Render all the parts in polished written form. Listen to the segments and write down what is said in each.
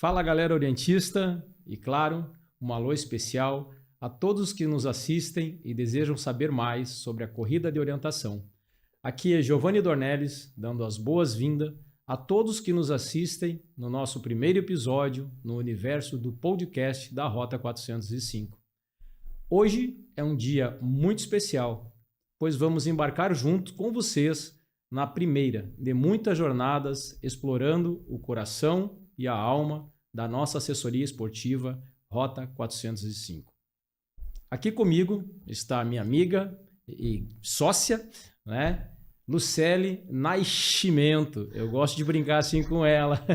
Fala galera orientista e claro, um alô especial a todos que nos assistem e desejam saber mais sobre a corrida de orientação. Aqui é Giovanni Dornelles dando as boas-vindas a todos que nos assistem no nosso primeiro episódio no universo do podcast da Rota 405. Hoje é um dia muito especial, pois vamos embarcar junto com vocês na primeira de muitas jornadas explorando o coração e a alma da nossa assessoria esportiva Rota 405. Aqui comigo está a minha amiga e sócia, né? Lucely Nascimento. Eu gosto de brincar assim com ela.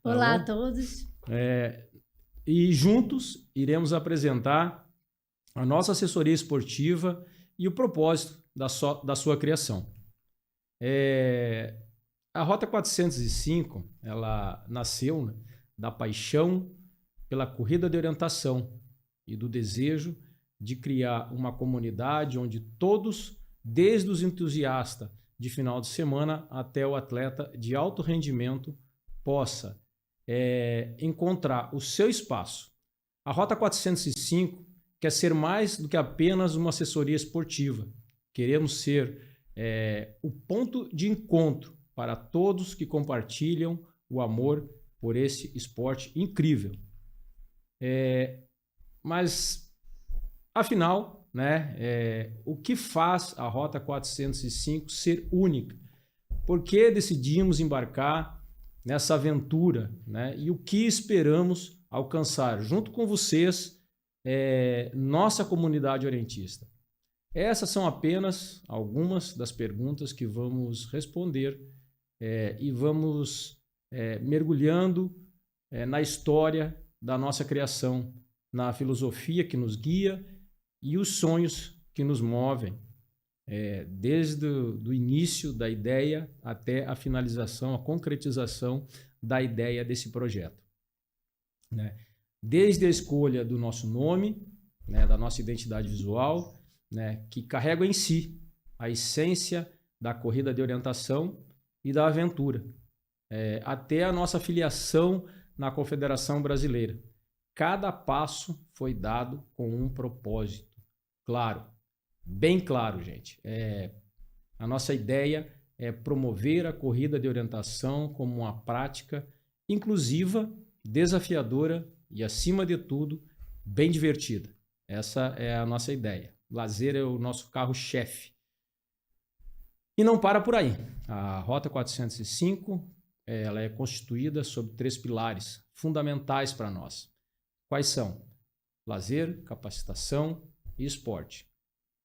Olá a todos. E juntos iremos apresentar a nossa assessoria esportiva e o propósito da sua criação. A Rota 405, ela nasceu, né, da paixão pela corrida de orientação e do desejo de criar uma comunidade onde todos, desde os entusiastas de final de semana até o atleta de alto rendimento, possa encontrar o seu espaço. A Rota 405 quer ser mais do que apenas uma assessoria esportiva. Queremos ser o ponto de encontro para todos que compartilham o amor por esse esporte incrível. Mas, afinal, né, o que faz a Rota 405 ser única? Por que decidimos embarcar nessa aventura, né? E o que esperamos alcançar junto com vocês, nossa comunidade orientista? Essas são apenas algumas das perguntas que vamos responder e vamos mergulhando na história da nossa criação, na filosofia que nos guia e os sonhos que nos movem, desde o início da ideia até a finalização, a concretização da ideia desse projeto, né? Desde a escolha do nosso nome, né, da nossa identidade visual, né, que carrega em si a essência da corrida de orientação e da aventura, até a nossa filiação na Confederação Brasileira. Cada passo foi dado com um propósito. Claro, bem claro, gente. A nossa ideia é promover a corrida de orientação como uma prática inclusiva, desafiadora e, acima de tudo, bem divertida. Essa é a nossa ideia. Lazer é o nosso carro-chefe. E não para por aí. A Rota 405 ela é constituída sobre 3 pilares fundamentais para nós. Quais são? Lazer, capacitação e esporte.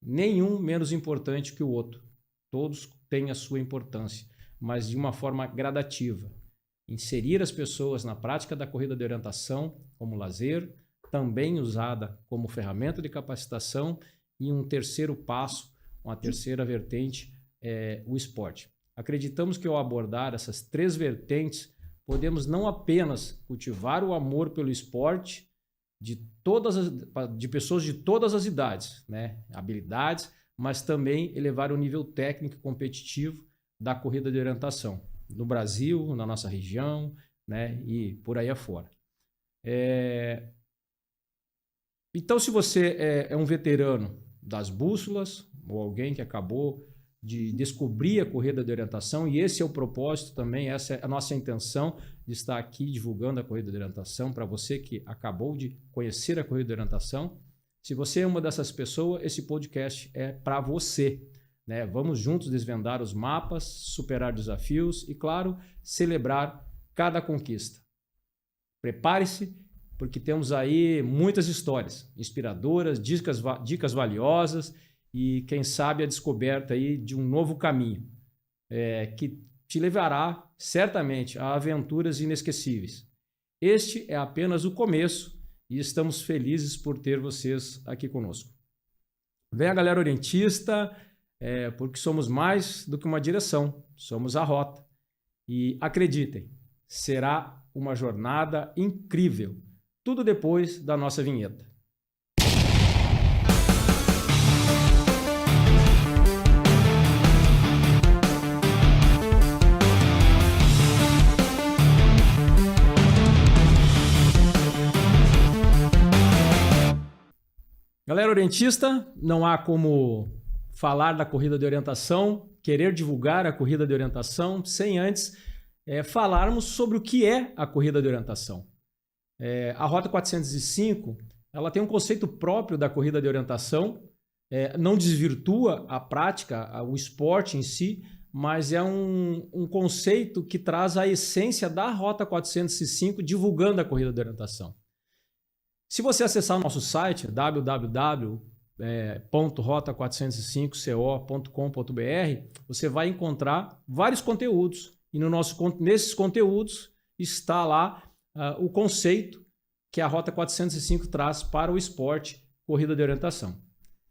Nenhum menos importante que o outro. Todos têm a sua importância, mas de uma forma gradativa. Inserir as pessoas na prática da corrida de orientação como lazer, também usada como ferramenta de capacitação, e um terceiro passo, uma terceira vertente, o esporte. Acreditamos que ao abordar essas 3 vertentes, podemos não apenas cultivar o amor pelo esporte de pessoas de todas as idades, né, habilidades, mas também elevar o nível técnico e competitivo da corrida de orientação no Brasil, na nossa região, né, e por aí afora. Então, se você é um veterano das bússolas ou alguém que acabou de descobrir a corrida de orientação, e esse é o propósito também, essa é a nossa intenção de estar aqui divulgando a corrida de orientação para você que acabou de conhecer a corrida de orientação. Se você é uma dessas pessoas, esse podcast é para você, né? Vamos juntos desvendar os mapas, superar desafios e, claro, celebrar cada conquista. Prepare-se, porque temos aí muitas histórias inspiradoras, dicas valiosas e, quem sabe, a descoberta aí de um novo caminho que te levará certamente a aventuras inesquecíveis. Este é apenas o começo e estamos felizes por ter vocês aqui conosco. Venha, galera orientista, porque somos mais do que uma direção, somos a rota. E acreditem, será uma jornada incrível. Tudo depois da nossa vinheta. Galera orientista, não há como falar da corrida de orientação, querer divulgar a corrida de orientação, sem antes falarmos sobre o que é a corrida de orientação. A Rota 405, ela tem um conceito próprio da corrida de orientação, não desvirtua a prática, o esporte em si, mas é um conceito que traz a essência da Rota 405, divulgando a corrida de orientação. Se você acessar o nosso site, www.rota405co.com.br, você vai encontrar vários conteúdos. E nesses conteúdos está lá o conceito que a Rota 405 traz para o esporte corrida de orientação.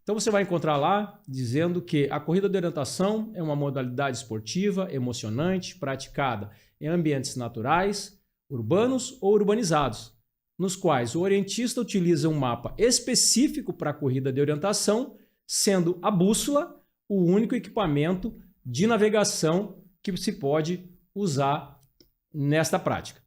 Então você vai encontrar lá dizendo que a corrida de orientação é uma modalidade esportiva, emocionante, praticada em ambientes naturais, urbanos ou urbanizados, nos quais o orientista utiliza um mapa específico para a corrida de orientação, sendo a bússola o único equipamento de navegação que se pode usar nesta prática.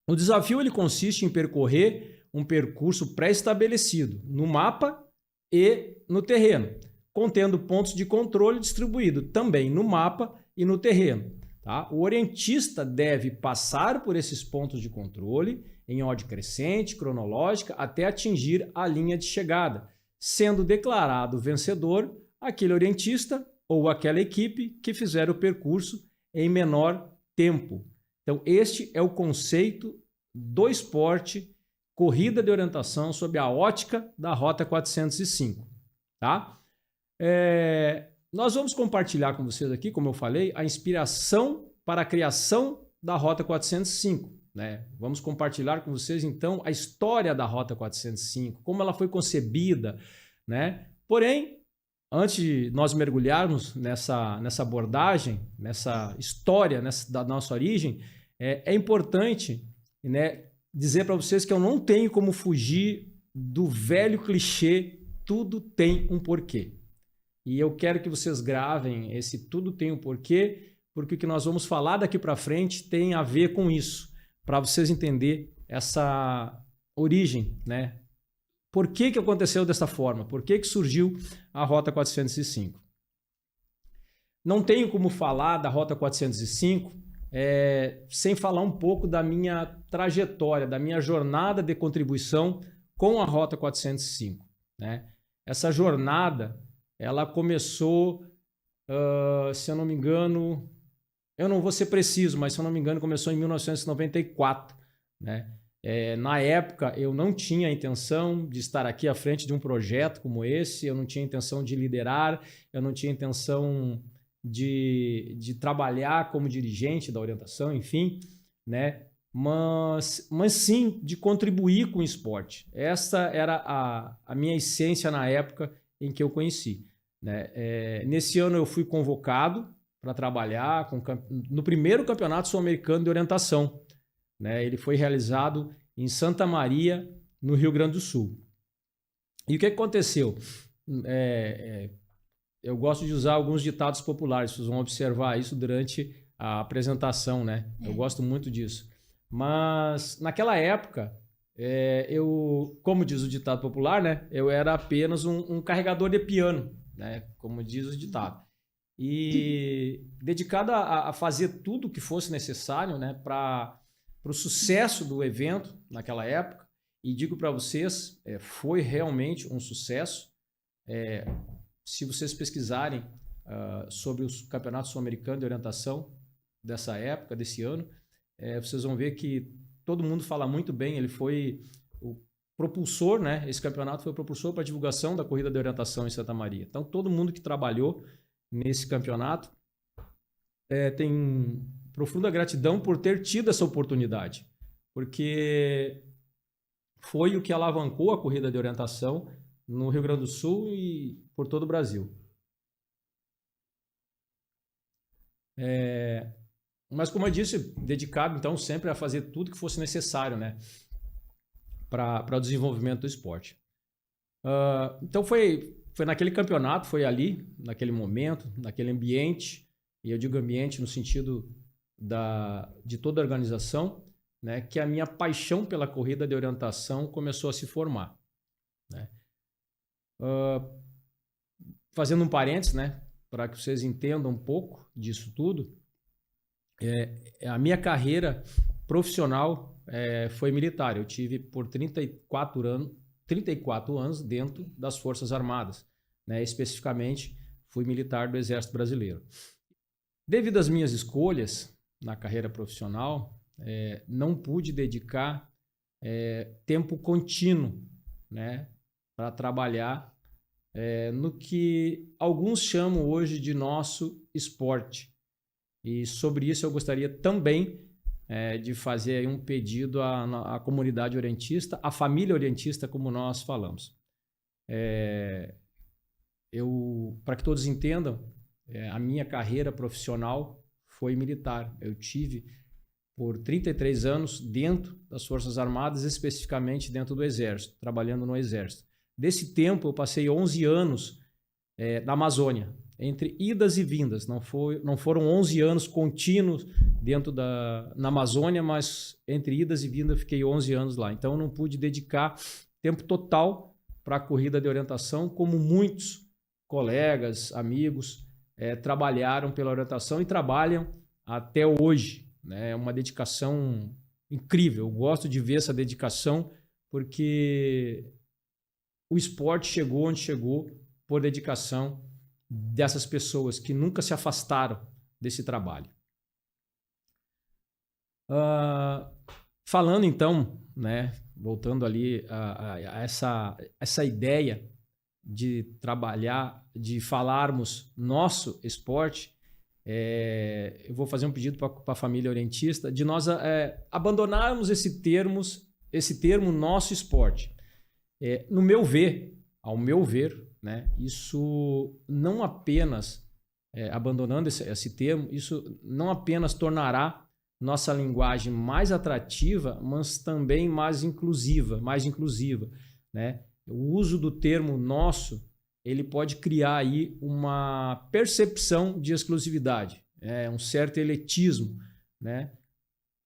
O desafio ele consiste em percorrer um percurso pré-estabelecido no mapa e no terreno, contendo pontos de controle distribuídos também no mapa e no terreno. Tá? O orientista deve passar por esses pontos de controle em ordem crescente, cronológica, até atingir a linha de chegada, sendo declarado vencedor aquele orientista ou aquela equipe que fizer o percurso em menor tempo. Então, este é o conceito do esporte corrida de orientação sob a ótica da Rota 405. Tá? Nós vamos compartilhar com vocês aqui, como eu falei, a inspiração para a criação da Rota 405. Né? Vamos compartilhar com vocês, então, a história da Rota 405, como ela foi concebida. Né? Porém, antes de nós mergulharmos nessa abordagem, nessa história da nossa origem, é importante, né, dizer para vocês que eu não tenho como fugir do velho clichê tudo tem um porquê. E eu quero que vocês gravem esse tudo tem um porquê, porque o que nós vamos falar daqui para frente tem a ver com isso, para vocês entenderem essa origem, né? Por que aconteceu dessa forma? Por que surgiu a Rota 405? Não tenho como falar da Rota 405 sem falar um pouco da minha trajetória, da minha jornada de contribuição com a Rota 405. Né? Essa jornada, ela começou, se eu não me engano, eu não vou ser preciso, mas se eu não me engano, começou em 1994. Né? Na época, eu não tinha a intenção de estar aqui à frente de um projeto como esse, eu não tinha intenção de liderar, eu não tinha intenção de trabalhar como dirigente da orientação, enfim, né? Mas sim de contribuir com o esporte. Essa era a minha essência na época em que eu conheci. Né? Nesse ano eu fui convocado para trabalhar no primeiro campeonato sul-americano de orientação. Né? Ele foi realizado em Santa Maria, no Rio Grande do Sul. E o que aconteceu? Eu gosto de usar alguns ditados populares, vocês vão observar isso durante a apresentação, né? Eu gosto muito disso. Mas naquela época, como diz o ditado popular, né? Eu era apenas um carregador de piano, né? Como diz o ditado. E dedicado a fazer tudo o que fosse necessário, né? Para o sucesso do evento naquela época. E digo para vocês, foi realmente um sucesso. Se vocês pesquisarem sobre os campeonatos sul-americanos de orientação dessa época, desse ano, vocês vão ver que todo mundo fala muito bem. Ele foi o propulsor, né? Esse campeonato foi o propulsor para a divulgação da corrida de orientação em Santa Maria. Então, todo mundo que trabalhou nesse campeonato tem profunda gratidão por ter tido essa oportunidade, porque foi o que alavancou a corrida de orientação no Rio Grande do Sul e por todo o Brasil. Mas, como eu disse, dedicado então sempre a fazer tudo que fosse necessário, né, para o desenvolvimento do esporte. Então foi naquele campeonato, foi ali, naquele momento, naquele ambiente, e eu digo ambiente no sentido de toda a organização, né, que a minha paixão pela corrida de orientação começou a se formar. Né? Fazendo um parênteses, né, para que vocês entendam um pouco disso tudo, a minha carreira profissional foi militar. Eu tive por 34 anos dentro das Forças Armadas, né, especificamente fui militar do Exército Brasileiro. Devido às minhas escolhas na carreira profissional, não pude dedicar tempo contínuo, né, para trabalhar no que alguns chamam hoje de nosso esporte. E sobre isso eu gostaria também de fazer aí um pedido à comunidade orientista, à família orientista, como nós falamos. Para que todos entendam, a minha carreira profissional foi militar. Eu tive por 33 anos dentro das Forças Armadas, especificamente dentro do Exército, trabalhando no Exército. Desse tempo, eu passei 11 anos na Amazônia, entre idas e vindas. Não foram 11 anos contínuos na Amazônia, mas entre idas e vindas eu fiquei 11 anos lá. Então, eu não pude dedicar tempo total para a corrida de orientação, como muitos colegas, amigos, trabalharam pela orientação e trabalham até hoje. É uma dedicação incrível. Eu gosto de ver essa dedicação porque o esporte chegou onde chegou por dedicação dessas pessoas que nunca se afastaram desse trabalho. Falando então, né, voltando ali a essa ideia de trabalhar, de falarmos nosso esporte, eu vou fazer um pedido para a família orientista de nós abandonarmos esse termo nosso esporte. Ao meu ver, né, isso não apenas, abandonando esse termo, isso não apenas tornará nossa linguagem mais atrativa, mas também mais inclusiva, né? O uso do termo nosso, ele pode criar aí uma percepção de exclusividade, um certo elitismo, né,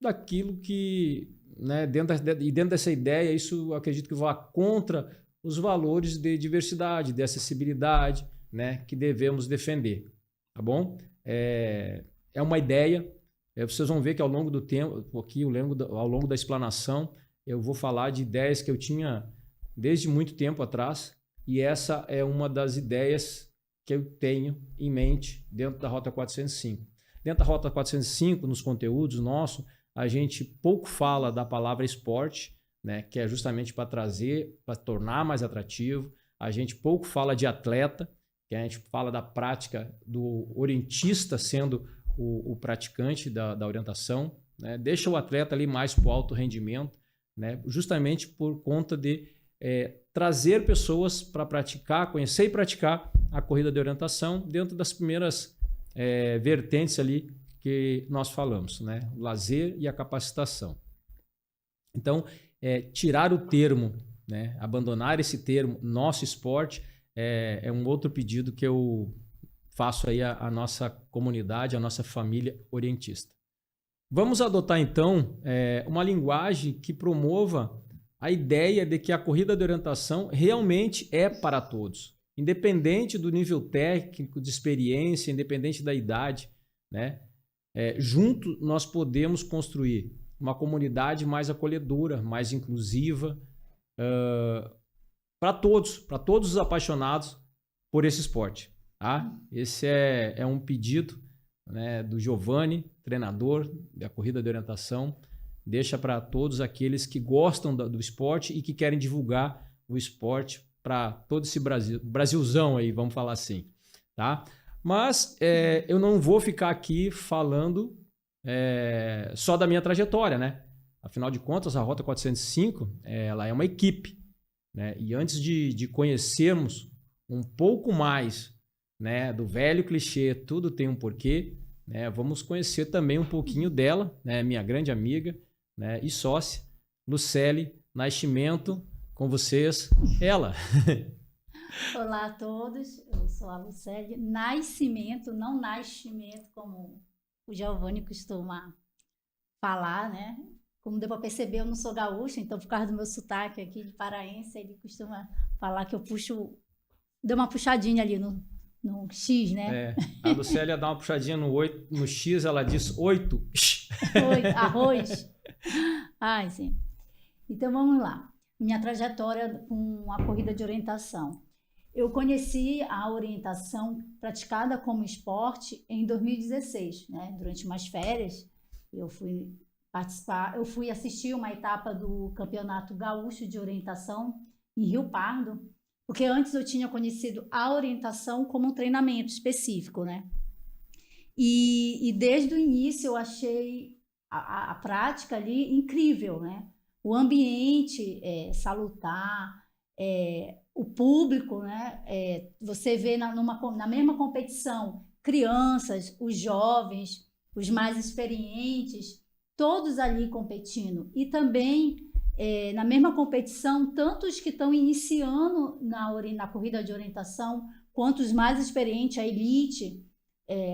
daquilo que, né, dentro dessa ideia, isso eu acredito que vá contra os valores de diversidade, de acessibilidade, né, que devemos defender, tá bom? É uma ideia, vocês vão ver que ao longo do tempo, aqui, ao longo da explanação, eu vou falar de ideias que eu tinha desde muito tempo atrás, e essa é uma das ideias que eu tenho em mente dentro da Rota 405. Dentro da Rota 405, nos conteúdos nossos, a gente pouco fala da palavra esporte, né, que é justamente para tornar mais atrativo. A gente pouco fala de atleta, que a gente fala da prática do orientista sendo o praticante da orientação, né? Deixa o atleta ali mais para o alto rendimento, né, justamente por conta de trazer pessoas para praticar, conhecer e praticar a corrida de orientação dentro das primeiras vertentes ali que nós falamos, né? O lazer e a capacitação. Então, tirar o termo, né? Abandonar esse termo nosso esporte é um outro pedido que eu faço aí à nossa comunidade, à nossa família orientista. Vamos adotar então uma linguagem que promova a ideia de que a corrida de orientação realmente é para todos, independente do nível técnico, de experiência, independente da idade, né? Junto nós podemos construir uma comunidade mais acolhedora, mais inclusiva, para todos os apaixonados por esse esporte. Tá? Esse é um pedido, né, do Giovanni, treinador da corrida de orientação. Deixa para todos aqueles que gostam do esporte e que querem divulgar o esporte para todo esse Brasilzão aí, vamos falar assim. Tá? Mas eu não vou ficar aqui falando só da minha trajetória, né? Afinal de contas, a Rota 405 ela é uma equipe, né? E antes de conhecermos um pouco mais, né, do velho clichê, tudo tem um porquê, né? Vamos conhecer também um pouquinho dela, né, minha grande amiga, né, e sócia, Lucely Nascimento, com vocês, ela. Olá a todos, eu sou a Lucely Nascimento, não Nascimento, como o Giovanni costuma falar, né? Como deu para perceber, eu não sou gaúcha, então por causa do meu sotaque aqui de paraense, ele costuma falar que eu puxo deu uma puxadinha ali no X, né? A Lucélia dá uma puxadinha no X, ela diz 8. Arroz. Ai, sim. Então, vamos lá. Minha trajetória com a corrida de orientação. Eu conheci a orientação praticada como esporte em 2016, né? Durante umas férias, eu fui assistir uma etapa do Campeonato Gaúcho de Orientação em Rio Pardo, porque antes eu tinha conhecido a orientação como um treinamento específico, né? E desde o início eu achei a prática ali incrível, né? O ambiente salutar, o público, né? Você vê na mesma competição crianças, os jovens, os mais experientes, todos ali competindo. E também, na mesma competição, tanto os que estão iniciando na corrida de orientação, quanto os mais experientes, a elite,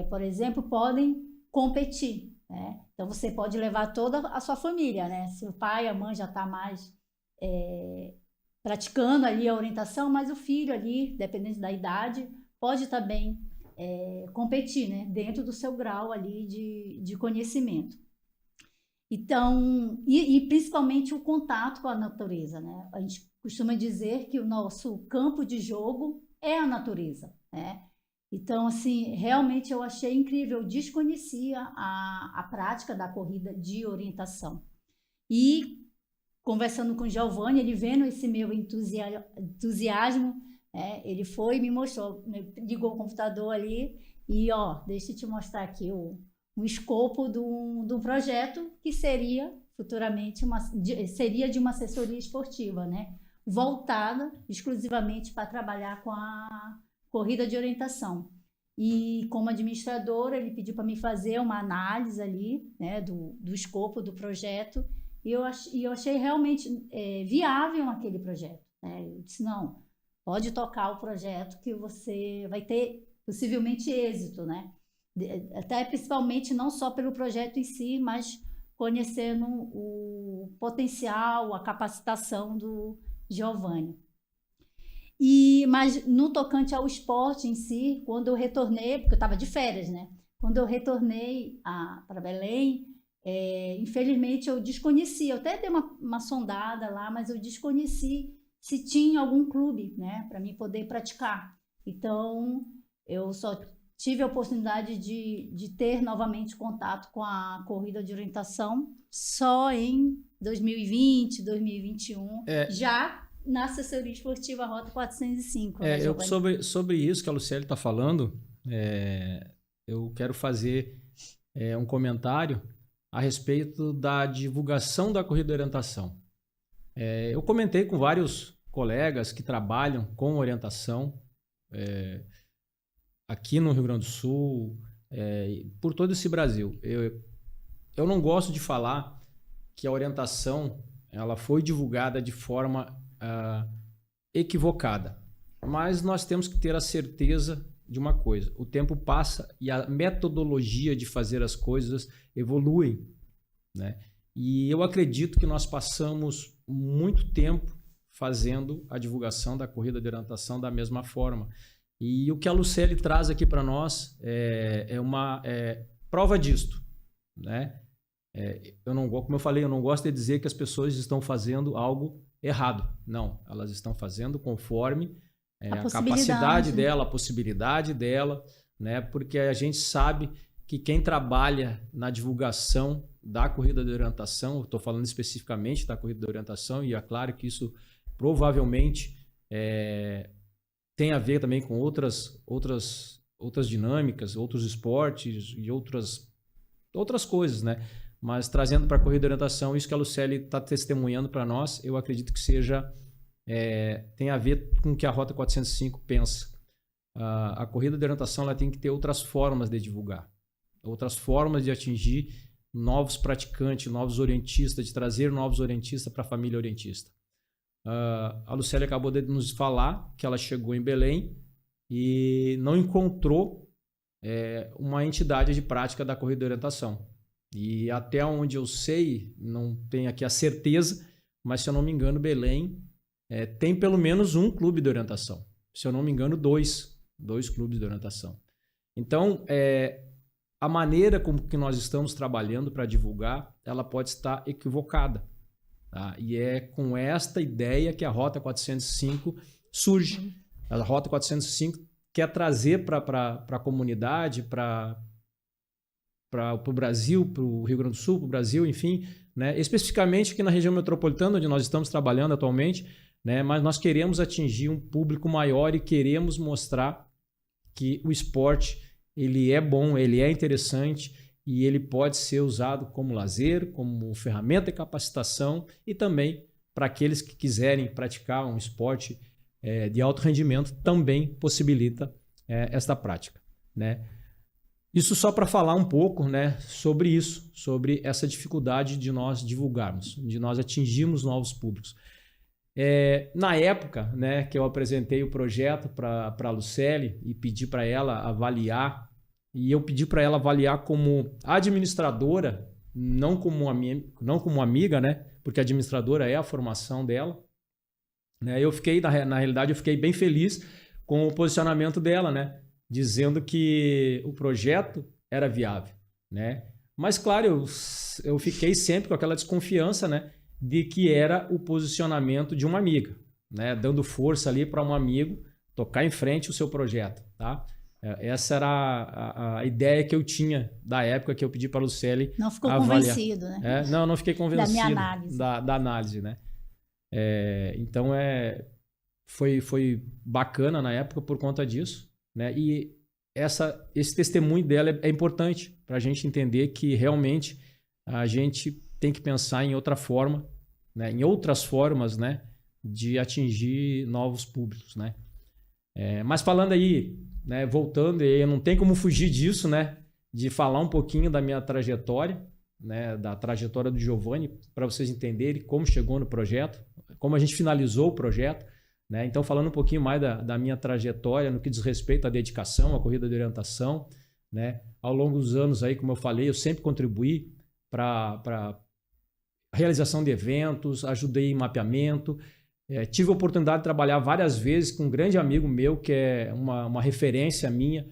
por exemplo, podem competir, né? Então, você pode levar toda a sua família, né? Se o pai, a mãe já está mais praticando ali a orientação, mas o filho ali, dependendo da idade, pode também competir, né? Dentro do seu grau ali de conhecimento. Então, e principalmente o contato com a natureza, né? A gente costuma dizer que o nosso campo de jogo é a natureza, né? Então, assim, realmente eu achei incrível, eu desconhecia a prática da corrida de orientação. E conversando com o Giovanni, ele vendo esse meu entusiasmo, ele foi e me mostrou, ligou o computador ali e, deixa eu te mostrar aqui um escopo de um projeto que seria futuramente seria de uma assessoria esportiva, né? Voltada exclusivamente para trabalhar com a corrida de orientação. E como administradora, ele pediu para me fazer uma análise ali, né, do escopo do projeto, e eu achei realmente viável aquele projeto, né? Eu disse, não, pode tocar o projeto que você vai ter possivelmente êxito, né? Até principalmente não só pelo projeto em si, mas conhecendo o potencial, a capacitação do Giovanni. Mas no tocante ao esporte em si, quando eu retornei, porque eu estava de férias, né? Quando eu retornei para Belém, infelizmente eu desconheci, eu até dei uma sondada lá, mas eu desconheci se tinha algum clube, né, para mim poder praticar. Então, eu só tive a oportunidade de ter novamente contato com a corrida de orientação só em 2020, 2021, já na assessoria esportiva Rota 405. Né, sobre isso que a Lucélia está falando, eu quero fazer um comentário a respeito da divulgação da corrida de orientação. Eu comentei com vários colegas que trabalham com orientação aqui no Rio Grande do Sul, por todo esse Brasil. Eu não gosto de falar que a orientação ela foi divulgada de forma equivocada, mas nós temos que ter a certeza de uma coisa: o tempo passa e a metodologia de fazer as coisas evolui, né? E eu acredito que nós passamos muito tempo fazendo a divulgação da corrida de orientação da mesma forma. E o que a Lucélia traz aqui para nós é uma prova disto, né? Como eu falei, eu não gosto de dizer que as pessoas estão fazendo algo errado. Não, elas estão fazendo conforme a capacidade dela, a possibilidade dela, né? Porque a gente sabe que quem trabalha na divulgação da corrida de orientação, eu estou falando especificamente da corrida de orientação, e é claro que isso provavelmente tem a ver também com outras dinâmicas, outros esportes e outras coisas, né? Mas trazendo para a corrida de orientação, isso que a Lucélia está testemunhando para nós, eu acredito que tem a ver com o que a Rota 405 pensa. A corrida de orientação ela tem que ter outras formas de divulgar, outras formas de atingir novos praticantes, novos orientistas, de trazer novos orientistas para a família orientista. A Lucélia acabou de nos falar que ela chegou em Belém e não encontrou uma entidade de prática da corrida de orientação. E até onde eu sei, não tenho aqui a certeza, mas se eu não me engano, Belém tem pelo menos um clube de orientação. se eu não me engano, dois clubes de orientação. Então, a maneira como que nós estamos trabalhando para divulgar, ela pode estar equivocada. Tá? E é com esta ideia que a Rota 405 surge. A Rota 405 quer trazer para a comunidade, para o Brasil, para o Rio Grande do Sul, para o Brasil, enfim, né? Especificamente aqui na região metropolitana, onde nós estamos trabalhando atualmente, né? Mas nós queremos atingir um público maior e queremos mostrar que o esporte ele é bom, ele é interessante e ele pode ser usado como lazer, como ferramenta de capacitação e também para aqueles que quiserem praticar um esporte de alto rendimento, também possibilita esta prática, né? Isso só para falar um pouco, né, sobre isso, sobre essa dificuldade de nós divulgarmos, de nós atingirmos novos públicos. Na época, né, que eu apresentei o projeto para a Lucely e pedi para ela avaliar, e eu pedi para ela avaliar como administradora, não como amiga, né, porque a administradora é a formação dela, né, eu fiquei, na realidade, eu fiquei bem feliz com o posicionamento dela, né, dizendo que o projeto era viável, né? Mas, claro, eu fiquei sempre com aquela desconfiança, né, de que era o posicionamento de uma amiga, né, dando força ali para um amigo tocar em frente o seu projeto, tá? Essa era a ideia que eu tinha da época que eu pedi para a Lucely Não ficou avaliar. Convencido, né? Não fiquei convencido da minha análise. Da análise, né? Então, foi bacana na época por conta disso, né? E esse testemunho dela é importante para a gente entender que realmente a gente tem que pensar em outra forma, né? Em outras formas, né, de atingir novos públicos, né? Mas falando aí, né, voltando, e não tem como fugir disso, né, de falar um pouquinho da minha trajetória, né, da trajetória do Giovanni, para vocês entenderem como chegou no projeto, como a gente finalizou o projeto. Né? Então, falando um pouquinho mais da minha trajetória no que diz respeito à dedicação, à corrida de orientação, né? Ao longo dos anos, aí, como eu falei, eu sempre contribuí para a realização de eventos, ajudei em mapeamento, tive a oportunidade de trabalhar várias vezes com um grande amigo meu, que é uma referência minha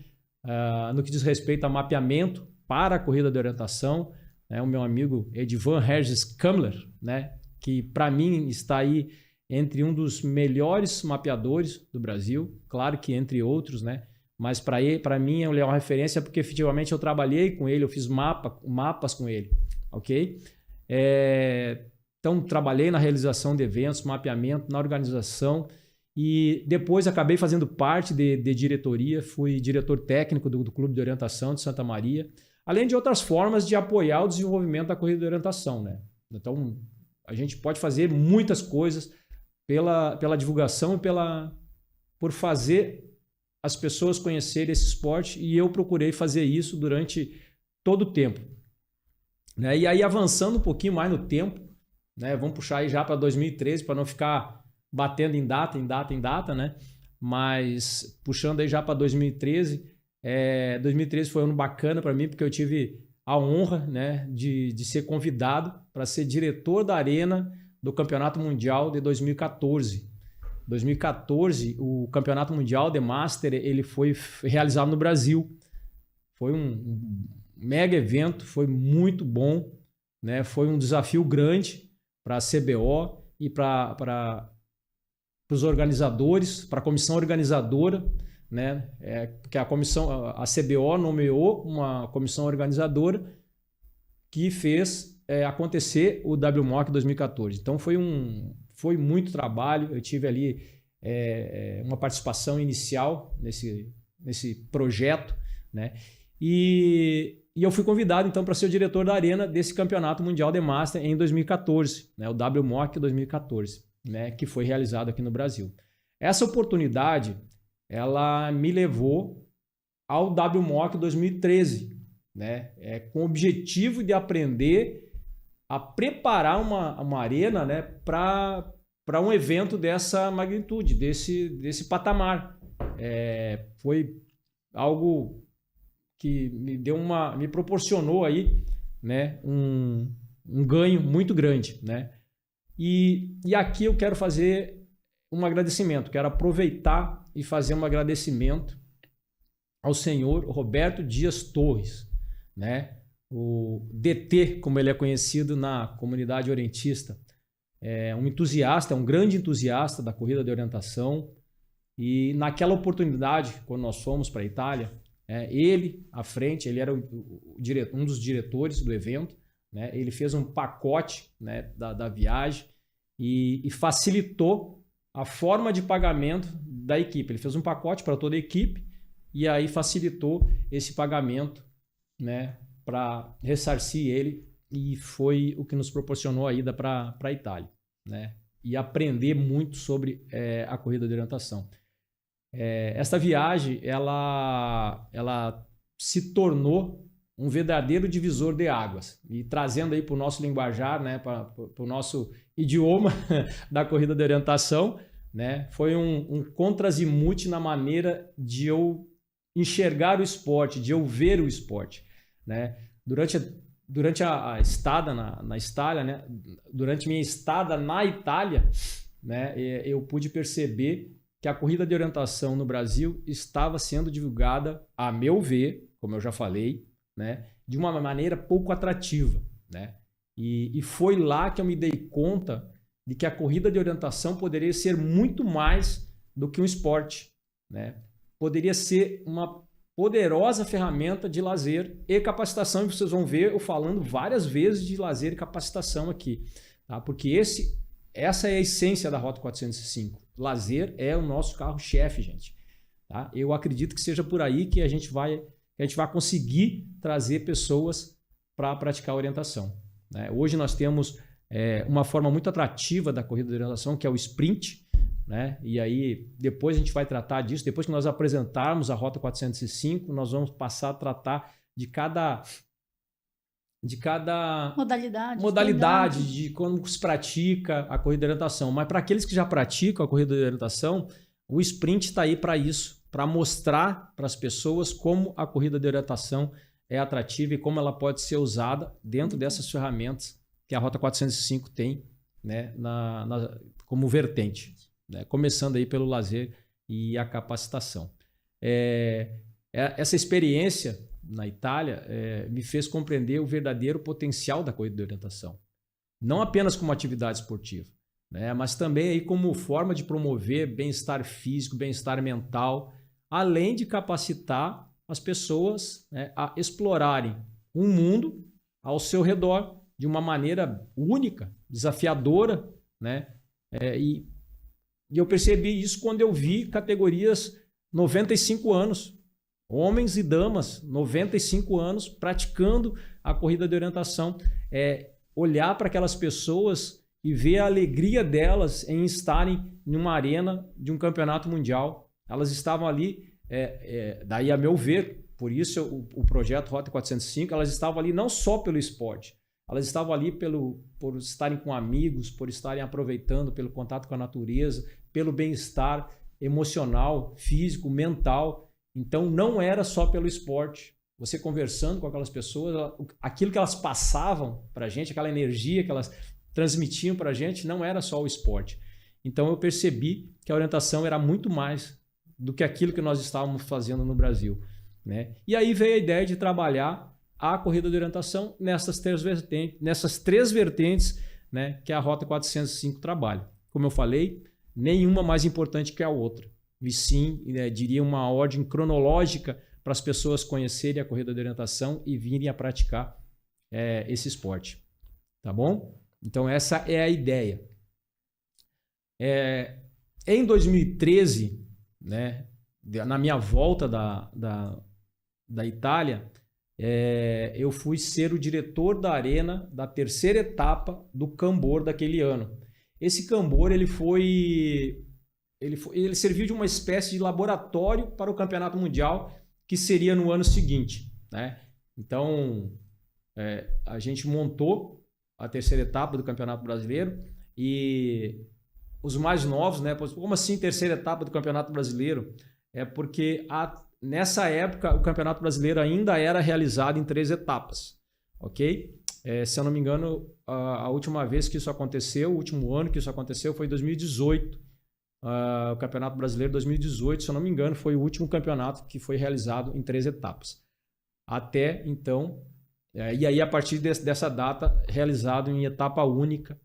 no que diz respeito a mapeamento para a corrida de orientação, né? O meu amigo Edvan Regis Kamler, né? Que para mim está aí entre um dos melhores mapeadores do Brasil, claro que entre outros, né? Mas para mim ele é uma referência porque efetivamente eu trabalhei com ele, eu fiz mapas com ele, ok? Então trabalhei na realização de eventos, mapeamento, na organização e depois acabei fazendo parte de diretoria, fui diretor técnico do Clube de Orientação de Santa Maria, além de outras formas de apoiar o desenvolvimento da corrida de orientação, né? Então a gente pode fazer muitas coisas pela divulgação e por fazer as pessoas conhecerem esse esporte, e eu procurei fazer isso durante todo o tempo. Né? E aí, avançando um pouquinho mais no tempo, né? Vamos puxar aí já para 2013, para não ficar batendo em data, né? Mas puxando aí já para 2013, 2013 foi um ano bacana para mim, porque eu tive a honra, né, de ser convidado para ser diretor da arena do Campeonato Mundial de 2014. 2014, o Campeonato Mundial de Master, ele foi realizado no Brasil. Foi um mega evento, foi muito bom, né? Foi um desafio grande para a CBO e para os organizadores, para a comissão organizadora, né? Porque a CBO nomeou uma comissão organizadora que fez acontecer o WMOC 2014. Então foi muito trabalho, eu tive ali uma participação inicial nesse projeto, né? E eu fui convidado então para ser o diretor da arena desse Campeonato Mundial de Master em 2014, né? O WMOC 2014, né? Que foi realizado aqui no Brasil. Essa oportunidade, ela me levou ao WMOC 2013, né? Com o objetivo de aprender a preparar uma arena, né, para um evento dessa magnitude, desse patamar. Foi algo que me proporcionou aí, né, um ganho muito grande, né? E aqui eu quero fazer um agradecimento, quero aproveitar e fazer um agradecimento ao senhor Roberto Dias Torres, né? O DT, como ele é conhecido na comunidade orientista. É um entusiasta, é um grande entusiasta da corrida de orientação. E naquela oportunidade, quando nós fomos para a Itália, ele à frente, ele era um dos diretores do evento, né? Ele fez um pacote, né, da viagem e facilitou a forma de pagamento da equipe. Ele fez um pacote para toda a equipe e aí facilitou esse pagamento, né, para ressarcir ele, e foi o que nos proporcionou a ida para a Itália, né, e aprender muito sobre a corrida de orientação. Esta viagem ela se tornou um verdadeiro divisor de águas, e trazendo aí para o nosso linguajar, né, para o nosso idioma da corrida de orientação, né, foi um contrazimuth na maneira de eu enxergar o esporte, de eu ver o esporte, né? Durante a estada na Itália, né, durante minha estada na Itália, né, eu pude perceber que a corrida de orientação no Brasil estava sendo divulgada, a meu ver, como eu já falei, né, de uma maneira pouco atrativa, né? E foi lá que eu me dei conta de que a corrida de orientação poderia ser muito mais do que um esporte, né? Poderia ser uma poderosa ferramenta de lazer e capacitação, e vocês vão ver eu falando várias vezes de lazer e capacitação aqui, tá? Porque essa é a essência da Rota 405. Lazer é o nosso carro-chefe, gente, tá? Eu acredito que seja por aí que a gente vai conseguir trazer pessoas para praticar a orientação, né? Hoje nós temos uma forma muito atrativa da corrida de orientação, que é o sprint, né? E aí depois a gente vai tratar disso. Depois que nós apresentarmos a Rota 405, nós vamos passar a tratar de cada modalidade de como se pratica a corrida de orientação. Mas para aqueles que já praticam a corrida de orientação, o sprint está aí para isso, para mostrar para as pessoas como a corrida de orientação é atrativa e como ela pode ser usada dentro dessas ferramentas que a Rota 405 tem, né, como vertente, né? Começando aí pelo lazer e a capacitação. Essa experiência na Itália me fez compreender o verdadeiro potencial da corrida de orientação. Não apenas como atividade esportiva, né, mas também aí como forma de promover bem-estar físico, bem-estar mental, além de capacitar as pessoas, né, a explorarem um mundo ao seu redor de uma maneira única, desafiadora, né? E eu percebi isso quando eu vi categorias 95 anos, homens e damas, 95 anos, praticando a corrida de orientação. Olhar para aquelas pessoas e ver a alegria delas em estarem em uma arena de um campeonato mundial. Elas estavam ali, daí a meu ver, por isso o projeto Rota 405, elas estavam ali não só pelo esporte, elas estavam ali por estarem com amigos, por estarem aproveitando, pelo contato com a natureza, pelo bem-estar emocional, físico, mental. Então não era só pelo esporte. Você conversando com aquelas pessoas, aquilo que elas passavam para a gente, aquela energia que elas transmitiam para a gente, não era só o esporte. Então eu percebi que a orientação era muito mais do que aquilo que nós estávamos fazendo no Brasil, né? E aí veio a ideia de trabalhar a corrida de orientação nessas três vertentes, né, que a Rota 405 trabalha. Como eu falei, nenhuma mais importante que a outra. E sim, diria uma ordem cronológica para as pessoas conhecerem a corrida de orientação e virem a praticar esse esporte. Tá bom? Então essa é a ideia. Em 2013, né, na minha volta da Itália, eu fui ser o diretor da arena da terceira etapa do Cambor daquele ano. Esse Cambor ele serviu de uma espécie de laboratório para o Campeonato Mundial, que seria no ano seguinte, né? Então, a gente montou a terceira etapa do Campeonato Brasileiro e os mais novos, né? Como assim terceira etapa do Campeonato Brasileiro? Porque nessa época o Campeonato Brasileiro ainda era realizado em 3 etapas, ok? Se eu não me engano, a última vez que isso aconteceu, o último ano que isso aconteceu foi em 2018. o Campeonato Brasileiro 2018, se eu não me engano, foi o último campeonato que foi realizado em 3 etapas. Até então, e aí a partir dessa data, realizado em etapa única,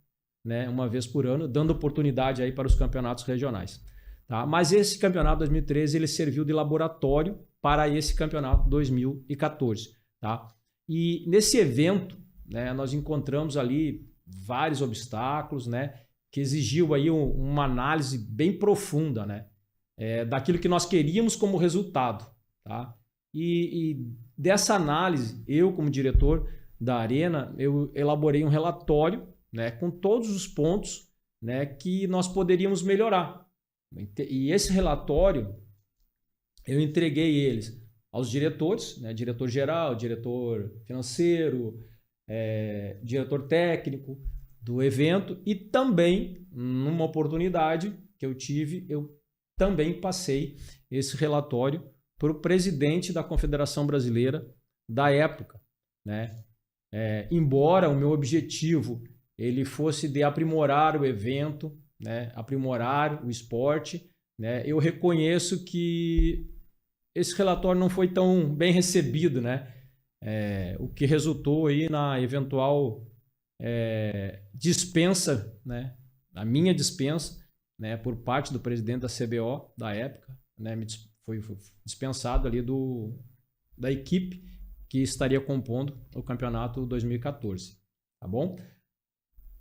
né, uma vez por ano, dando oportunidade aí para os campeonatos regionais. Tá? Mas esse campeonato 2013 ele serviu de laboratório para esse campeonato 2014. Tá? E nesse evento, né, nós encontramos ali vários obstáculos, né, que exigiu aí uma análise bem profunda, né, daquilo que nós queríamos como resultado. Tá? E dessa análise, eu como diretor da Arena, eu elaborei um relatório, né, com todos os pontos, né, que nós poderíamos melhorar. E esse relatório, eu entreguei eles aos diretores, né, diretor-geral, diretor financeiro, diretor técnico do evento, e também, numa oportunidade que eu tive, eu também passei esse relatório para o presidente da Confederação Brasileira da época, né? Embora o meu objetivo ele fosse de aprimorar o evento, né, aprimorar o esporte, né, eu reconheço que esse relatório não foi tão bem recebido, né, o que resultou aí na eventual dispensa, né, a minha dispensa, né, por parte do presidente da CBO da época, né, foi dispensado ali da equipe que estaria compondo o campeonato 2014, tá bom?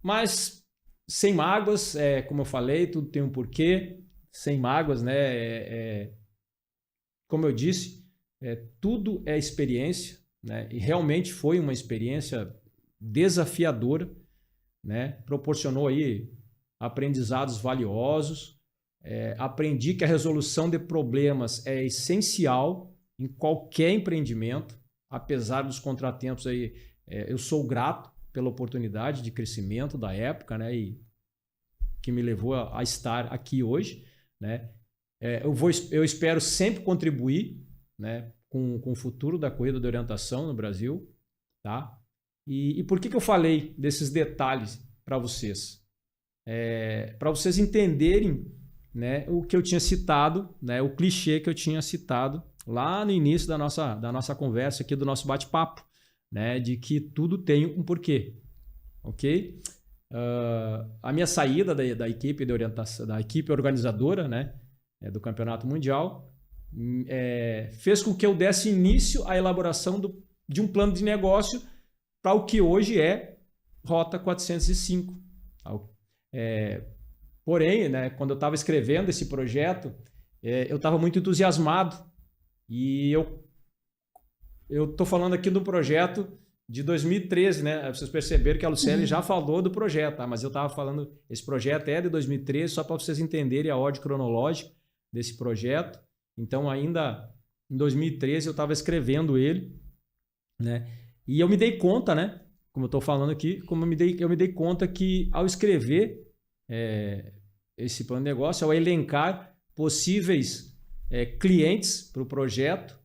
Mas sem mágoas, como eu falei, tudo tem um porquê, sem mágoas, né? Como eu disse, tudo é experiência, né? E realmente foi uma experiência desafiadora, né? Proporcionou aí aprendizados valiosos, aprendi que a resolução de problemas é essencial em qualquer empreendimento, apesar dos contratempos aí, eu sou grato pela oportunidade de crescimento da época, né, e que me levou a estar aqui hoje, né. Eu espero sempre contribuir, né, com o futuro da corrida de orientação no Brasil, tá? E por que eu falei desses detalhes para vocês? Para vocês entenderem, né, o que eu tinha citado, né, o clichê que eu tinha citado lá no início da nossa conversa aqui, do nosso bate-papo, né, de que tudo tem um porquê, ok? A minha saída da equipe de orientação, da equipe organizadora, né, do Campeonato Mundial, fez com que eu desse início à elaboração de um plano de negócio para o que hoje é Rota 405. Porém, né, quando eu estava escrevendo esse projeto, eu estava muito entusiasmado e eu estou falando aqui do projeto de 2013, né? Vocês perceberam que a Lucélia já falou do projeto, tá? Mas eu estava falando, esse projeto é de 2013, só para vocês entenderem a ordem cronológica desse projeto. Então, ainda em 2013, eu estava escrevendo ele, né? E eu me dei conta, né? Como eu estou falando aqui, eu me dei conta que ao escrever esse plano de negócio, ao elencar possíveis clientes para o projeto,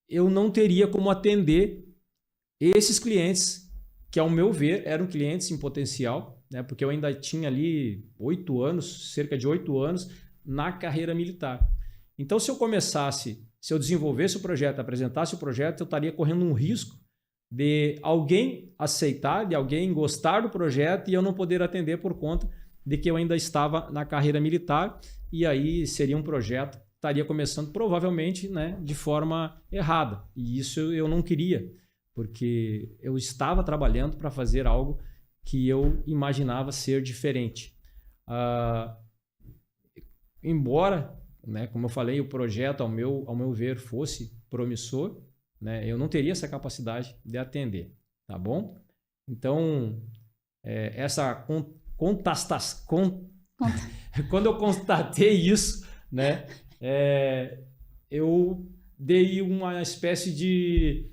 eu não teria como atender esses clientes que, ao meu ver, eram clientes em potencial, né? Porque eu ainda tinha ali 8 anos, cerca de 8 anos, na carreira militar. Então, se eu desenvolvesse o projeto, apresentasse o projeto, eu estaria correndo um risco de alguém aceitar, de alguém gostar do projeto e eu não poder atender por conta de que eu ainda estava na carreira militar, e aí seria um projeto que estaria começando provavelmente, né, de forma errada. E isso eu não queria, porque eu estava trabalhando para fazer algo que eu imaginava ser diferente. Embora, né, como eu falei, o projeto, ao meu ver, fosse promissor, né, eu não teria essa capacidade de atender, tá bom? Então, quando eu constatei isso, né, eu dei uma espécie de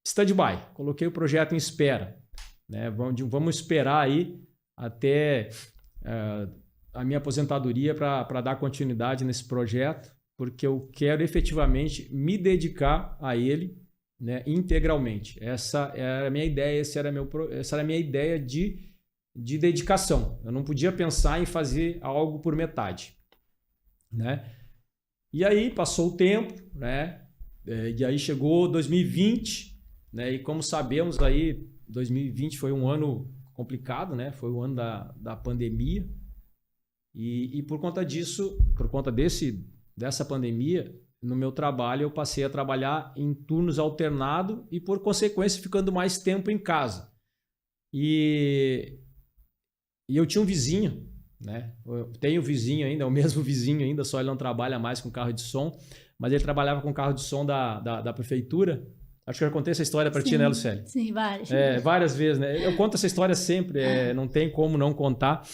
stand-by, coloquei o projeto em espera, né? Vamos esperar aí até a minha aposentadoria para dar continuidade nesse projeto, porque eu quero efetivamente me dedicar a ele, né, integralmente. Essa era a minha ideia, essa era a minha ideia de de dedicação. Eu não podia pensar em fazer algo por metade, né? E aí passou o tempo, né? E aí chegou 2020, né? E como sabemos aí, 2020 foi um ano complicado, né? Foi o ano da pandemia. E por conta disso, por conta dessa pandemia, no meu trabalho eu passei a trabalhar em turnos alternados e, por consequência, ficando mais tempo em casa. E eu tinha um vizinho, né? Eu tenho vizinho ainda, é o mesmo vizinho ainda, só ele não trabalha mais com carro de som, mas ele trabalhava com carro de som da prefeitura. Acho que eu já contei essa história para ti, né, Lucélia? Sim, várias. Várias vezes, né? Eu conto essa história sempre, não tem como não contar,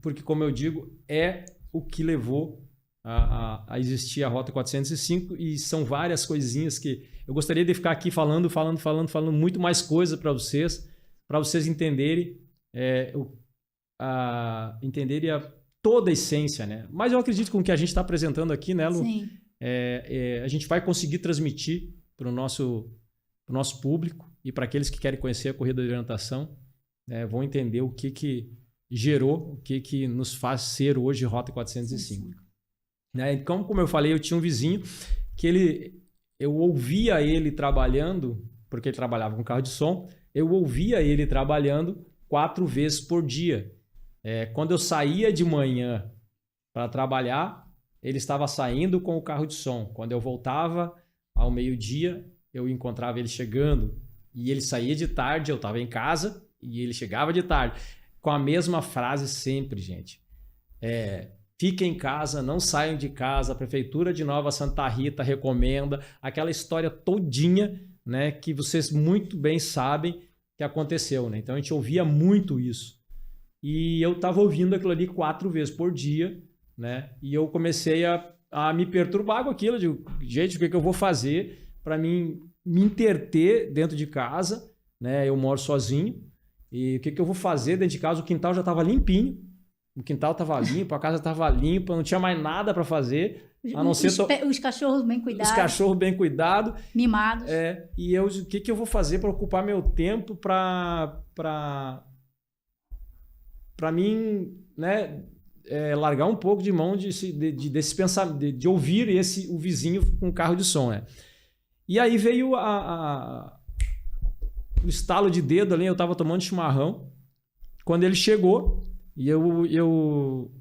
porque, como eu digo, é o que levou a existir a Rota 405, e são várias coisinhas que eu gostaria de ficar aqui falando muito mais coisa para vocês entenderem toda a essência, né? Mas eu acredito que com o que a gente está apresentando aqui, né, Lu? Sim. A gente vai conseguir transmitir para o nosso público e para aqueles que querem conhecer a corrida de orientação, né, vão entender o que gerou, o que nos faz ser hoje Rota 405. Sim. Né? Então, como eu falei, eu tinha um vizinho que eu ouvia ele trabalhando, porque ele trabalhava com carro de som, eu ouvia ele trabalhando 4 vezes por dia. Quando eu saía de manhã para trabalhar, ele estava saindo com o carro de som. Quando eu voltava ao meio-dia, eu encontrava ele chegando, e ele saía de tarde, eu estava em casa e ele chegava de tarde, com a mesma frase sempre, gente. Fiquem em casa, não saiam de casa, a Prefeitura de Nova Santa Rita recomenda, aquela história todinha, né, que vocês muito bem sabem que aconteceu, né? Então a gente ouvia muito isso. E eu estava ouvindo aquilo ali 4 vezes por dia, né? E eu comecei a me perturbar com aquilo. Eu digo, gente, o que eu vou fazer para me interter dentro de casa, né? Eu moro sozinho. E o que eu vou fazer dentro de casa? O quintal já estava limpinho. O quintal estava limpo, a casa estava limpa, não tinha mais nada para fazer. A não ser os cachorros bem cuidados. Os cachorros bem cuidados. Mimados. E o que eu vou fazer para ocupar meu tempo para mim, né, largar um pouco de mão desse pensamento, de ouvir o vizinho com carro de som, né? E aí veio o estalo de dedo ali, eu estava tomando chimarrão, quando ele chegou, e eu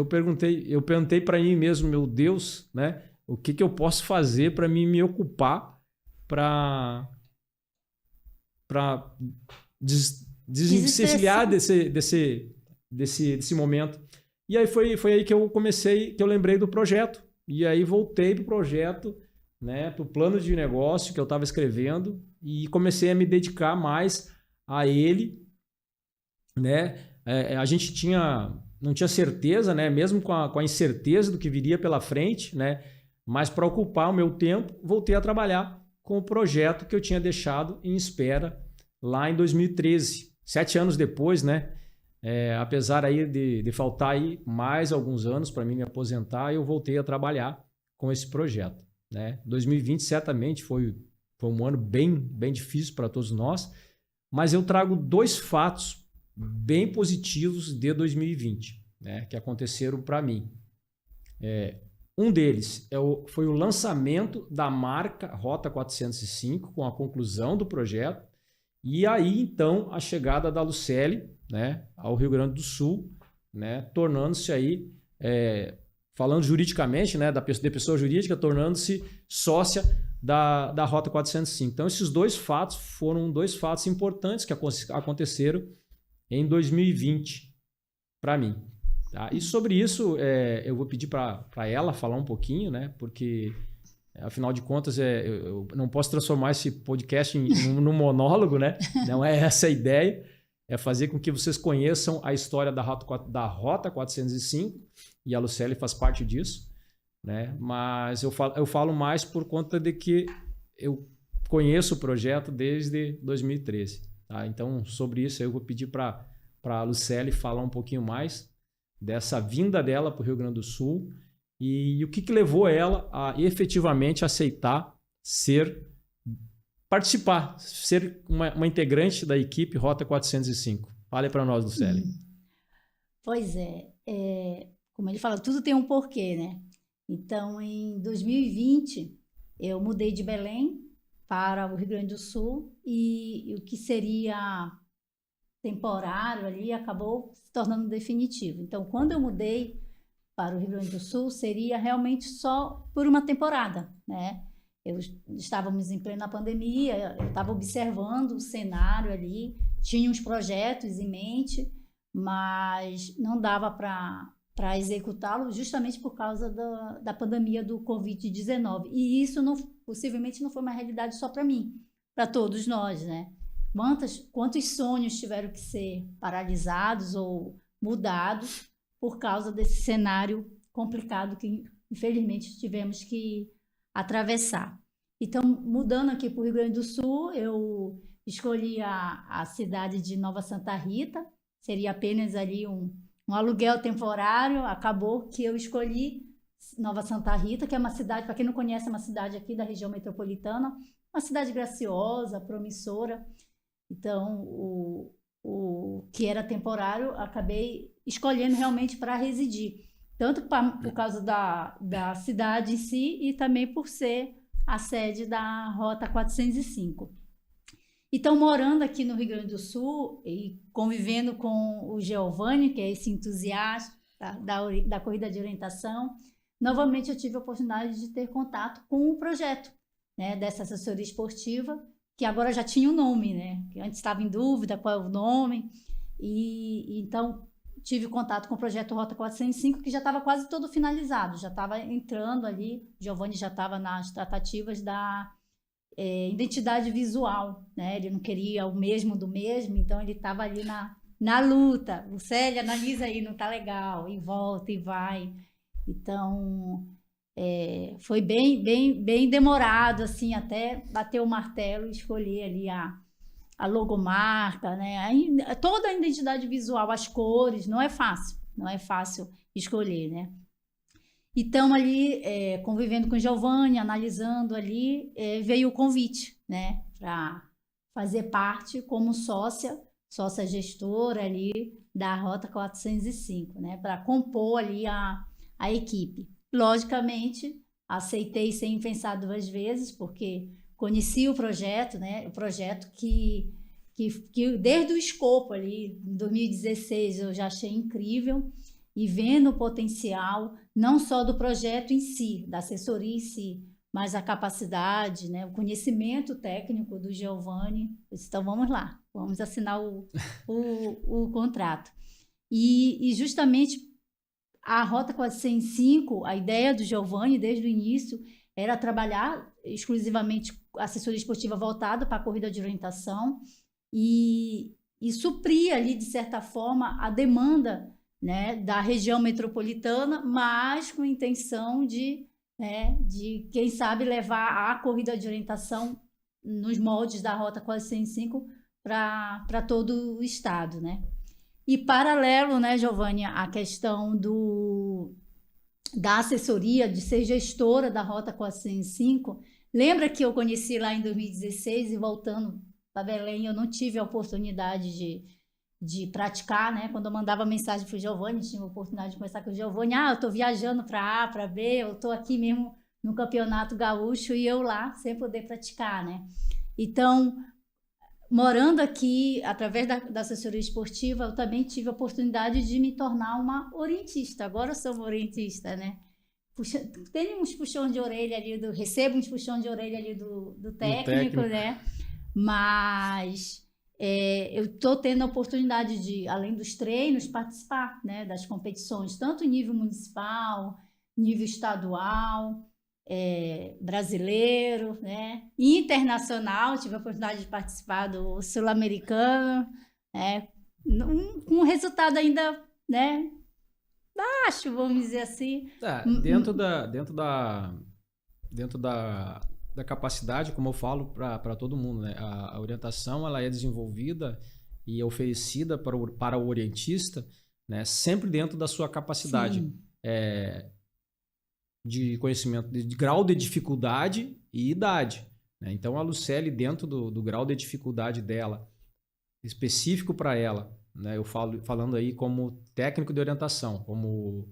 perguntei para mim mesmo, meu Deus, né, o que eu posso fazer para mim me ocupar, para desencilhar desse momento. E aí foi aí que eu comecei, que eu lembrei do projeto. E aí voltei pro projeto, né, pro plano de negócio que eu estava escrevendo, e comecei a me dedicar mais a ele, né? A gente não tinha certeza, né, mesmo com a incerteza do que viria pela frente, né, mas para ocupar o meu tempo, voltei a trabalhar com o projeto que eu tinha deixado em espera lá em 2013. 7 anos depois, né? Apesar aí de faltar aí mais alguns anos para mim me aposentar, eu voltei a trabalhar com esse projeto, né? 2020 certamente foi um ano bem difícil para todos nós, mas eu trago 2 fatos bem positivos de 2020, né? Que aconteceram para mim. Um deles foi o lançamento da marca Rota 405 com a conclusão do projeto. E aí, então, a chegada da Lucélia, né, ao Rio Grande do Sul, né, tornando-se aí, falando juridicamente, né, de pessoa jurídica, tornando-se sócia da Rota 405. Então, esses 2 fatos foram 2 fatos importantes que aconteceram em 2020 para mim. Tá? E sobre isso, eu vou pedir para ela falar um pouquinho, né, porque... Afinal de contas, eu não posso transformar esse podcast num monólogo, né? Não é essa a ideia. É fazer com que vocês conheçam a história da Rota 405, e a Lucélia faz parte disso, né? Mas eu falo mais por conta de que eu conheço o projeto desde 2013. Tá? Então, sobre isso, eu vou pedir para a Lucélia falar um pouquinho mais dessa vinda dela para o Rio Grande do Sul, e o que levou ela a efetivamente aceitar participar, ser uma integrante da equipe Rota 405. Fale para nós, Lucélia. Pois como ele fala, tudo tem um porquê, né? Então, em 2020, eu mudei de Belém para o Rio Grande do Sul e o que seria temporário ali acabou se tornando definitivo. Então, quando eu mudei para o Rio Grande do Sul, seria realmente só por uma temporada, né? Estávamos em plena pandemia, eu estava observando o cenário ali, tinha uns projetos em mente, mas não dava para executá-lo justamente por causa da pandemia do Covid-19. E isso possivelmente não foi uma realidade só para mim, para todos nós, né? Quantos sonhos tiveram que ser paralisados ou mudados por causa desse cenário complicado que, infelizmente, tivemos que atravessar. Então, mudando aqui para o Rio Grande do Sul, eu escolhi a cidade de Nova Santa Rita, seria apenas ali um aluguel temporário. Acabou que eu escolhi Nova Santa Rita, que é uma cidade, para quem não conhece, é uma cidade aqui da região metropolitana, uma cidade graciosa, promissora. Então, o que era temporário, acabei escolhendo realmente para residir, tanto por causa da cidade em si e também por ser a sede da Rota 405. Então, morando aqui no Rio Grande do Sul e convivendo com o Giovanni, que é esse entusiasta da corrida de orientação, novamente eu tive a oportunidade de ter contato com o projeto, né, dessa assessoria esportiva, que agora já tinha um nome, né? Que antes estava em dúvida qual é o nome. E então tive contato com o projeto Rota 405, que já estava quase todo finalizado, já estava entrando ali, Giovanni já estava nas tratativas da identidade visual, né? Ele não queria o mesmo do mesmo, então ele estava ali na luta. Lucélia, analisa aí, não está legal, e volta e vai. Então foi bem demorado, assim, até bater o martelo e escolher ali a logomarca, né? Toda a identidade visual, as cores, não é fácil escolher, né? Então, ali, convivendo com o Giovanni, analisando ali, veio o convite, né? Para fazer parte como sócia gestora ali da Rota 405, né? Para compor ali a equipe. Logicamente, aceitei sem pensar duas vezes, porque conheci o projeto, né? O projeto que desde o escopo ali, em 2016, eu já achei incrível, e vendo o potencial, não só do projeto em si, da assessoria em si, mas a capacidade, né? O conhecimento técnico do Giovanni. Então, vamos lá, vamos assinar o contrato. E justamente a Rota 405, a ideia do Giovanni desde o início era trabalhar exclusivamente assessoria esportiva voltada para a corrida de orientação e suprir ali, de certa forma, a demanda, né, da região metropolitana, mas com intenção de quem sabe, levar a corrida de orientação nos moldes da Rota 405 para todo o estado, né? E paralelo, né, Giovanni, a questão da assessoria, de ser gestora da Rota 405, lembra que eu conheci lá em 2016 e voltando para Belém, eu não tive a oportunidade de praticar, né? Quando eu mandava mensagem para o Giovanni, tinha a oportunidade de conversar com o Giovanni, eu estou viajando para A, para B, eu estou aqui mesmo no Campeonato Gaúcho e eu lá sem poder praticar, né? Então, morando aqui, através da assessoria esportiva, eu também tive a oportunidade de me tornar uma orientista. Agora eu sou uma orientista, né? Tenho uns puxões de orelha ali, recebo uns puxões de orelha ali do técnico, né? Mas eu estou tendo a oportunidade de, além dos treinos, participar, né, das competições, tanto em nível municipal, nível estadual, brasileiro, né, internacional. Tive a oportunidade de participar do Sul-Americano, com um resultado ainda, né, baixo, vamos dizer assim. Dentro da capacidade, como eu falo para todo mundo, né? A orientação, ela é desenvolvida e oferecida para o orientista, né? Sempre dentro da sua capacidade de conhecimento, de grau de dificuldade e idade, né? Então, a Lucélia, dentro do grau de dificuldade dela, específico para ela, né? Eu falando aí como técnico de orientação, como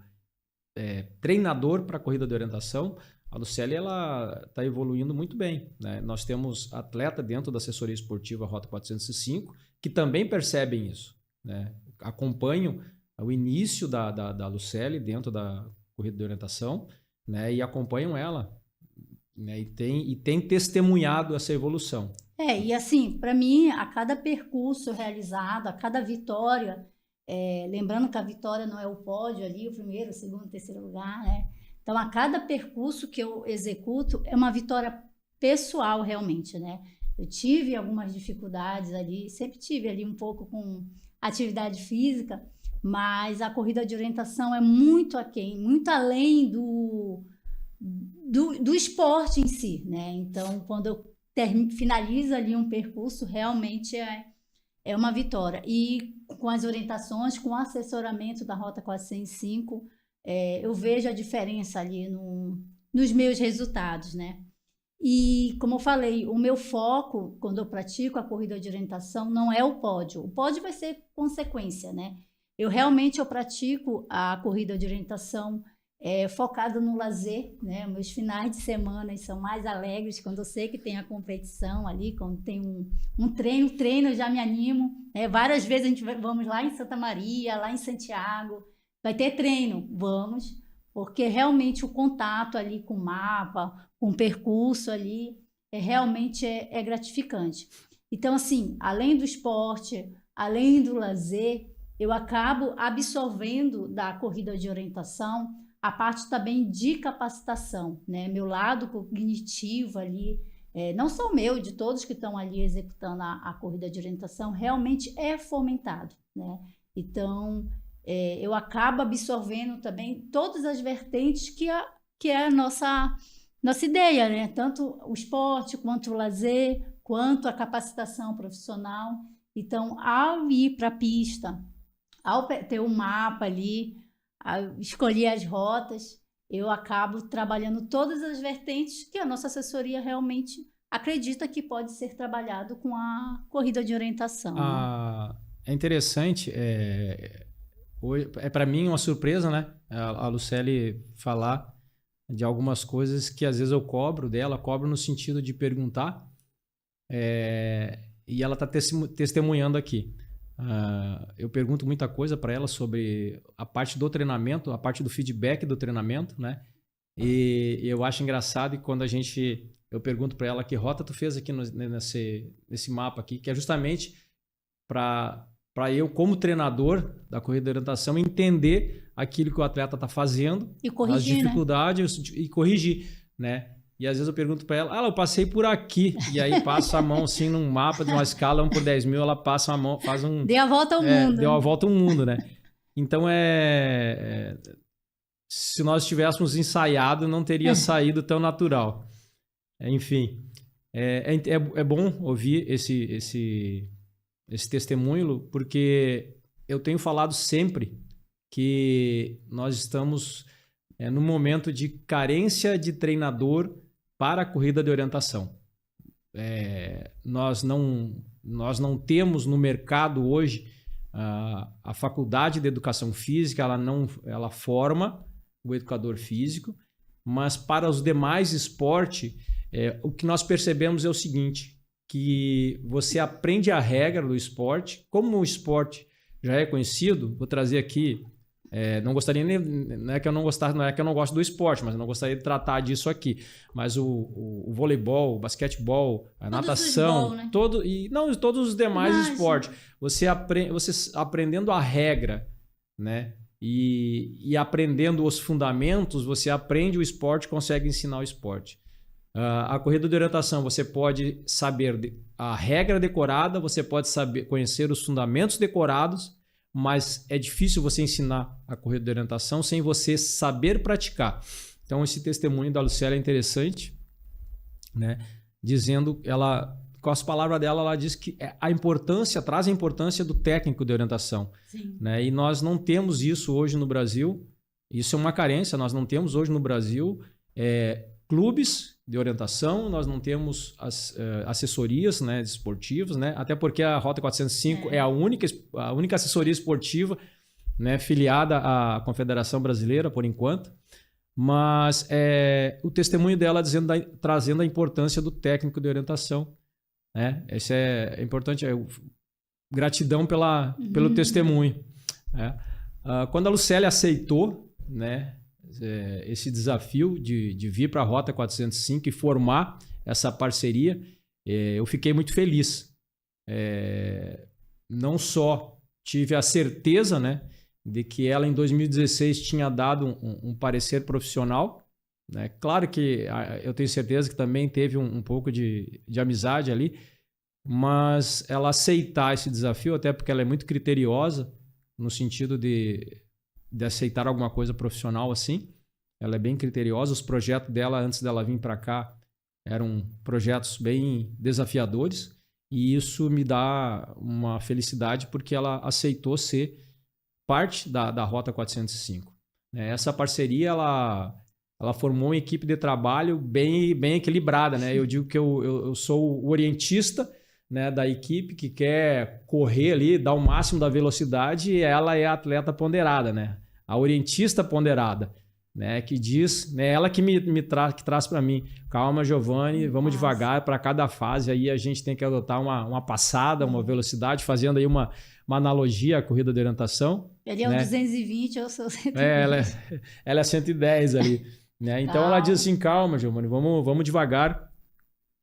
treinador para corrida de orientação, a Lucélia ela está evoluindo muito bem, né? Nós temos atleta dentro da assessoria esportiva Rota 405 que também percebem isso, né? Acompanham o início da Lucélia dentro da corrida de orientação, né? E acompanham ela, né? E tem testemunhado essa evolução. E assim, para mim, a cada percurso realizado, a cada vitória, lembrando que a vitória não é o pódio ali, o primeiro, o segundo, o terceiro lugar, né? Então, a cada percurso que eu executo é uma vitória pessoal, realmente, né? Eu tive algumas dificuldades ali, sempre tive ali um pouco com atividade física, mas a corrida de orientação é muito aquém, muito além do esporte em si, né? Então, quando eu finalizo ali um percurso, realmente é uma vitória. E com as orientações, com o assessoramento da Rota 405, eu vejo a diferença ali nos meus resultados, né? E, como eu falei, o meu foco, quando eu pratico a corrida de orientação, não é o pódio. O pódio vai ser consequência, né? Eu pratico a corrida de orientação focada no lazer, né? Meus finais de semana são mais alegres quando eu sei que tem a competição ali, quando tem um treino eu já me animo. Várias vezes a gente vamos lá em Santa Maria, lá em Santiago, vai ter treino, vamos, porque realmente o contato ali com o mapa, com o percurso ali, realmente é gratificante. Então, assim, além do esporte, além do lazer, eu acabo absorvendo da corrida de orientação a parte também de capacitação, né? Meu lado cognitivo ali, não só o meu, de todos que estão ali executando a corrida de orientação, realmente é fomentado, né? Então, eu acabo absorvendo também todas as vertentes que é a nossa ideia, né? Tanto o esporte, quanto o lazer, quanto a capacitação profissional. Então, ao ir para a pista, ao ter um mapa ali, escolher as rotas, eu acabo trabalhando todas as vertentes que a nossa assessoria realmente acredita que pode ser trabalhado com a corrida de orientação. Né? É interessante, para mim uma surpresa, né? A Lucélia falar de algumas coisas que às vezes eu cobro no sentido de perguntar, e ela está testemunhando aqui. Eu pergunto muita coisa para ela sobre a parte do treinamento, a parte do feedback do treinamento, né? E eu acho engraçado quando eu pergunto para ela que rota tu fez aqui nesse mapa aqui, que é justamente para eu, como treinador da corrida de orientação, entender aquilo que o atleta está fazendo, e corrigir, as dificuldades, né? E corrigir, né? E às vezes eu pergunto para ela, eu passei por aqui. E aí passa a mão assim num mapa de uma escala 1 por 10 mil, ela passa a mão, faz um... Deu a volta ao mundo. Deu a volta ao mundo, né? Então se nós tivéssemos ensaiado, não teria saído tão natural. Enfim, é bom ouvir esse testemunho, porque eu tenho falado sempre que nós estamos num momento de carência de treinador para a corrida de orientação. Nós não temos no mercado hoje a faculdade de educação física, ela forma o educador físico, mas para os demais esportes, o que nós percebemos é o seguinte, que você aprende a regra do esporte, como o esporte já é conhecido, vou trazer aqui, não gostaria nem, não é que eu não gosto do esporte, mas eu não gostaria de tratar disso aqui, mas o voleibol, o basquetebol, a natação, né? Todos os demais esportes, você aprendendo a regra, né? E aprendendo os fundamentos, você aprende o esporte, consegue ensinar o esporte. A corrida de orientação, você pode saber a regra decorada, você pode conhecer os fundamentos decorados, mas é difícil você ensinar a corrida de orientação sem você saber praticar. Então, esse testemunho da Lucélia é interessante, né? Dizendo, com as palavras dela, ela diz que traz a importância do técnico de orientação. Sim. Né? E nós não temos isso hoje no Brasil. Isso é uma carência, nós não temos hoje no Brasil clubes de orientação, nós não temos assessorias, né, esportivas, né, até porque a Rota 405 é a única assessoria esportiva, né, filiada à Confederação Brasileira, por enquanto, mas o testemunho dela trazendo a importância do técnico de orientação, né, esse é importante, gratidão pelo testemunho. Né. Quando a Lucélia aceitou, né, esse desafio de vir para a Rota 405 e formar essa parceria, eu fiquei muito feliz. Não só tive a certeza, né, de que ela em 2016 tinha dado um parecer profissional, né? Claro que eu tenho certeza que também teve um pouco de amizade ali, mas ela aceitar esse desafio, até porque ela é muito criteriosa no sentido de aceitar alguma coisa profissional assim. Ela é bem criteriosa. Os projetos dela, antes dela vir para cá, eram projetos bem desafiadores. E isso me dá uma felicidade porque ela aceitou ser parte da Rota 405. Essa parceria, ela formou uma equipe de trabalho bem equilibrada. Né? Eu digo que eu sou o orientista, né, da equipe que quer correr ali, dar o máximo da velocidade, e ela é a atleta ponderada, né? A orientista ponderada, né, que diz, né, ela que que traz para mim, calma, Giovanni, vamos devagar, para cada fase aí a gente tem que adotar uma passada, uma velocidade, fazendo aí uma analogia à corrida de orientação. Ele é né? o 220, eu sou o 110. Ela é 110 ali, né? Então ela diz assim, calma, Giovanni, vamos devagar.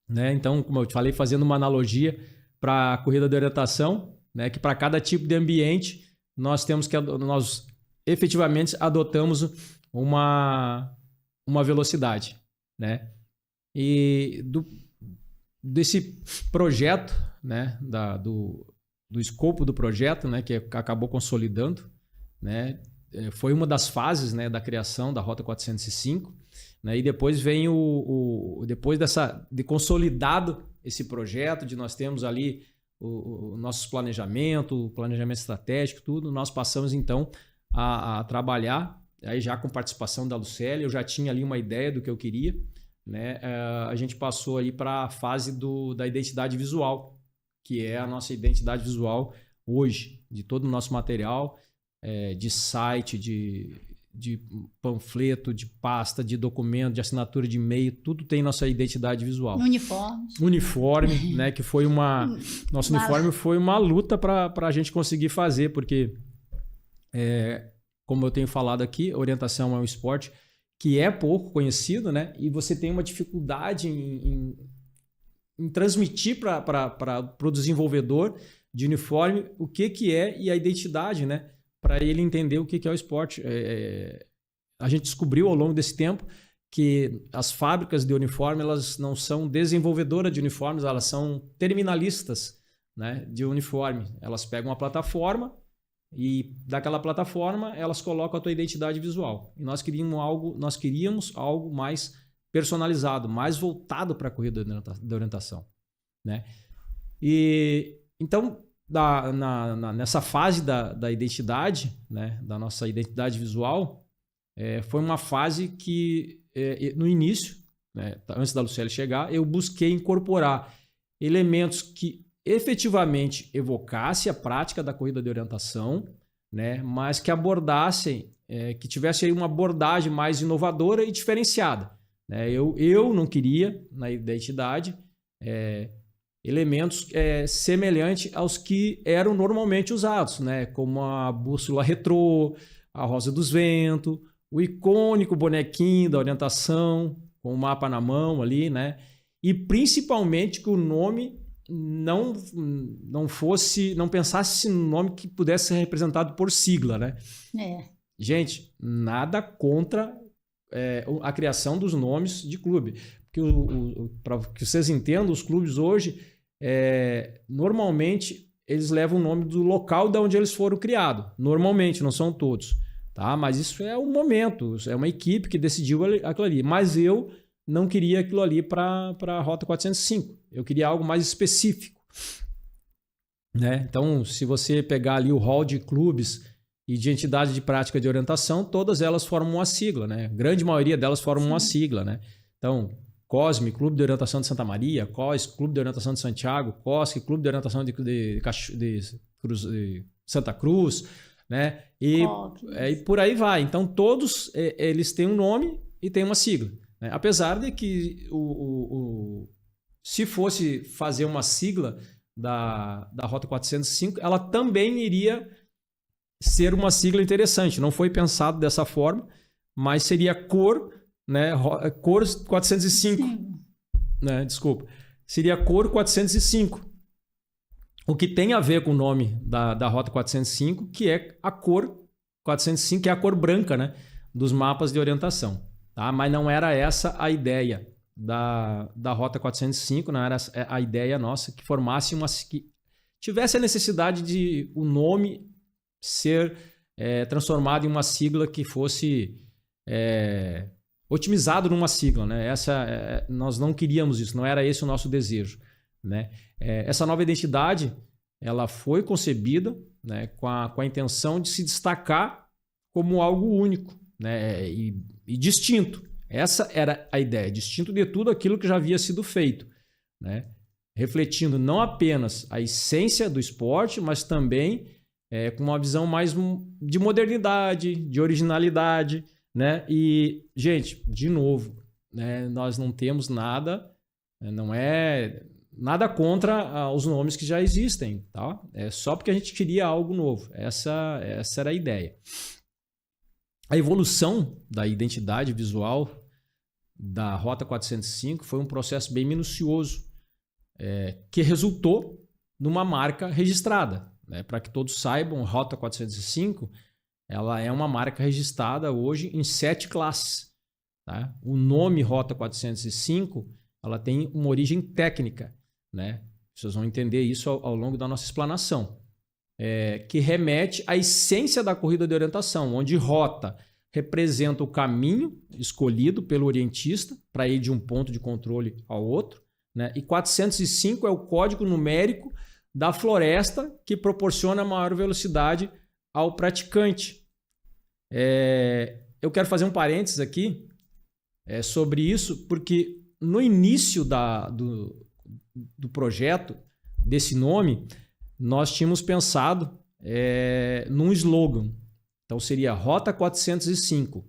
Né? Então, como eu te falei, fazendo uma analogia para a corrida de orientação, né? Que para cada tipo de ambiente nós efetivamente adotamos uma velocidade. Né? E desse projeto, né? do escopo do projeto, né? Que acabou consolidando, né? Foi uma das fases, né? Da criação da Rota 405. Né? E depois vem depois de consolidado esse projeto, de nós temos ali o nosso planejamento, o planejamento estratégico, tudo, nós passamos então a trabalhar, aí já com participação da Lucélia, eu já tinha ali uma ideia do que eu queria, né? A gente passou aí para a fase da identidade visual, que é a nossa identidade visual hoje, de todo o nosso material, de site, de panfleto, de pasta, de documento, de assinatura de e-mail, tudo tem nossa identidade visual. Uniforme, né? Que foi nosso uniforme foi uma luta para a gente conseguir fazer, porque, como eu tenho falado aqui, orientação é um esporte que é pouco conhecido, né? E você tem uma dificuldade em transmitir para o desenvolvedor de uniforme o que é e a identidade, né? Para ele entender o que é o esporte. A gente descobriu ao longo desse tempo que as fábricas de uniforme, elas não são desenvolvedoras de uniformes, elas são terminalistas, né, de uniforme. Elas pegam uma plataforma e daquela plataforma elas colocam a tua identidade visual. E nós queríamos algo mais personalizado, mais voltado para a corrida de orientação. Né? E então, nessa fase da identidade, né, da nossa identidade visual, foi uma fase que, no início, né, antes da Lucélia chegar, eu busquei incorporar elementos que efetivamente evocassem a prática da corrida de orientação, né, mas que abordassem, que tivesse aí uma abordagem mais inovadora e diferenciada. Né? Eu não queria, na identidade, elementos semelhantes aos que eram normalmente usados, né? Como a bússola retrô, a rosa dos ventos, o icônico bonequinho da orientação, com o mapa na mão ali, né? E principalmente que o nome não pensasse no nome que pudesse ser representado por sigla, né? Gente, nada contra a criação dos nomes de clube. Porque para que vocês entendam, os clubes hoje, normalmente, eles levam o nome do local de onde eles foram criados. Normalmente, não são todos. Tá? Mas isso é um momento, é uma equipe que decidiu aquilo ali. Mas eu não queria aquilo ali para a Rota 405. Eu queria algo mais específico. Né? Então, se você pegar ali o hall de clubes e de entidade de prática de orientação, todas elas formam uma sigla. Né? A grande maioria delas formam uma sigla. Né? Então, COSME, Clube de Orientação de Santa Maria, COS, Clube de Orientação de Santiago, COSC, Clube de Orientação de Santa Cruz, né? E por aí vai. Então, todos eles têm um nome e têm uma sigla, né? Apesar de que se fosse fazer uma sigla da Rota 405, ela também iria ser uma sigla interessante. Não foi pensado dessa forma, mas seria COR, né? COR 405, né? Desculpa. Seria COR 405. O que tem a ver com o nome da Rota 405, que é a cor 405, que é a cor branca, né? Dos mapas de orientação. Tá? Mas não era essa a ideia da Rota 405, não era a ideia nossa que formasse que tivesse a necessidade de o nome ser transformado em uma sigla que fosse otimizado numa sigla, né? Nós não queríamos isso, não era esse o nosso desejo, né? Essa nova identidade ela foi concebida, né, com a intenção de se destacar como algo único, né, e distinto. Essa era a ideia, distinto de tudo aquilo que já havia sido feito, né? Refletindo não apenas a essência do esporte, mas também com uma visão mais de modernidade, de originalidade, né? E, gente, de novo, né, nós não temos nada, não é nada contra os nomes que já existem, tá? É só porque a gente queria algo novo. Essa era a ideia. A evolução da identidade visual da Rota 405 foi um processo bem minucioso, que resultou numa marca registrada, né? Para que todos saibam, a Rota 405 ela é uma marca registrada hoje em 7 classes. Tá? O nome Rota 405 ela tem uma origem técnica, né? Vocês vão entender isso ao longo da nossa explanação, que remete à essência da corrida de orientação, onde rota representa o caminho escolhido pelo orientista para ir de um ponto de controle ao outro, né? E 405 é o código numérico da floresta que proporciona maior velocidade ao praticante. Eu quero fazer um parênteses aqui sobre isso, porque no início do projeto, desse nome, nós tínhamos pensado num slogan. Então seria Rota 405,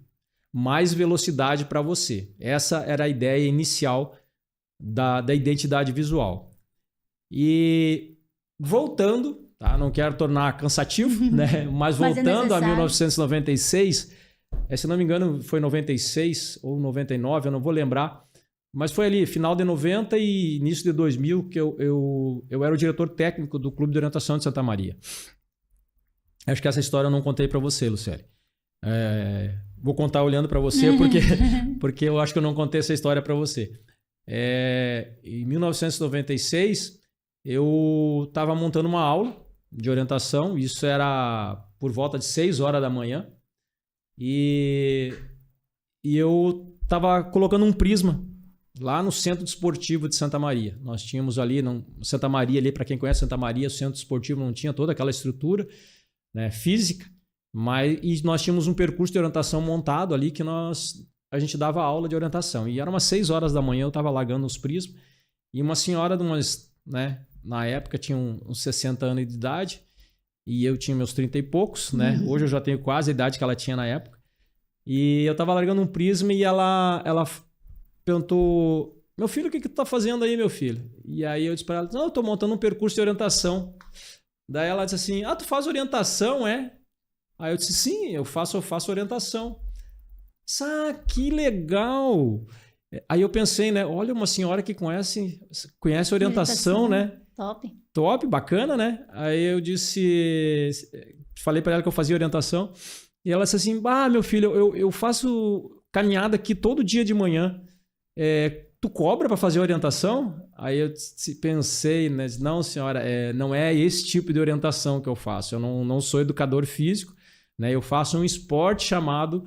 mais velocidade para você. Essa era a ideia inicial da identidade visual. E voltando, tá? Não quero tornar cansativo, né? Mas voltando a 1996, se não me engano foi 96 ou 99, eu não vou lembrar, mas foi ali, final de 90 e início de 2000, que eu era o diretor técnico do Clube de Orientação de Santa Maria. Acho que essa história eu não contei para você, Lucélia. Vou contar olhando para você, porque eu acho que eu não contei essa história para você. Em 1996, eu estava montando uma aula de orientação, isso era por volta de 6 horas da manhã, e eu estava colocando um prisma lá no Centro Desportivo de Santa Maria. Nós tínhamos ali, Santa Maria, ali para quem conhece Santa Maria, o Centro Desportivo não tinha toda aquela estrutura, né, física, e nós tínhamos um percurso de orientação montado ali que a gente dava aula de orientação. E era umas 6 horas da manhã, eu estava largando os prismas, e uma senhora né, na época tinha uns 60 anos de idade, e eu tinha meus 30 e poucos, né? Hoje eu já tenho quase a idade que ela tinha na época. E eu estava largando um prisma e ela perguntou: meu filho, o que tu tá fazendo aí, meu filho? E aí eu disse para ela: não, eu tô montando um percurso de orientação. Daí ela disse assim: tu faz orientação, é? Aí eu disse: sim, eu faço orientação. Que legal! Aí eu pensei, né? Olha, uma senhora que conhece orientação, né? Top, bacana, né? Aí eu falei para ela que eu fazia orientação. E ela disse assim: meu filho, eu faço caminhada aqui todo dia de manhã. Tu cobra para fazer orientação? Aí eu pensei, né? Não, senhora, não é esse tipo de orientação que eu faço. Eu não sou educador físico, né? Eu faço um esporte chamado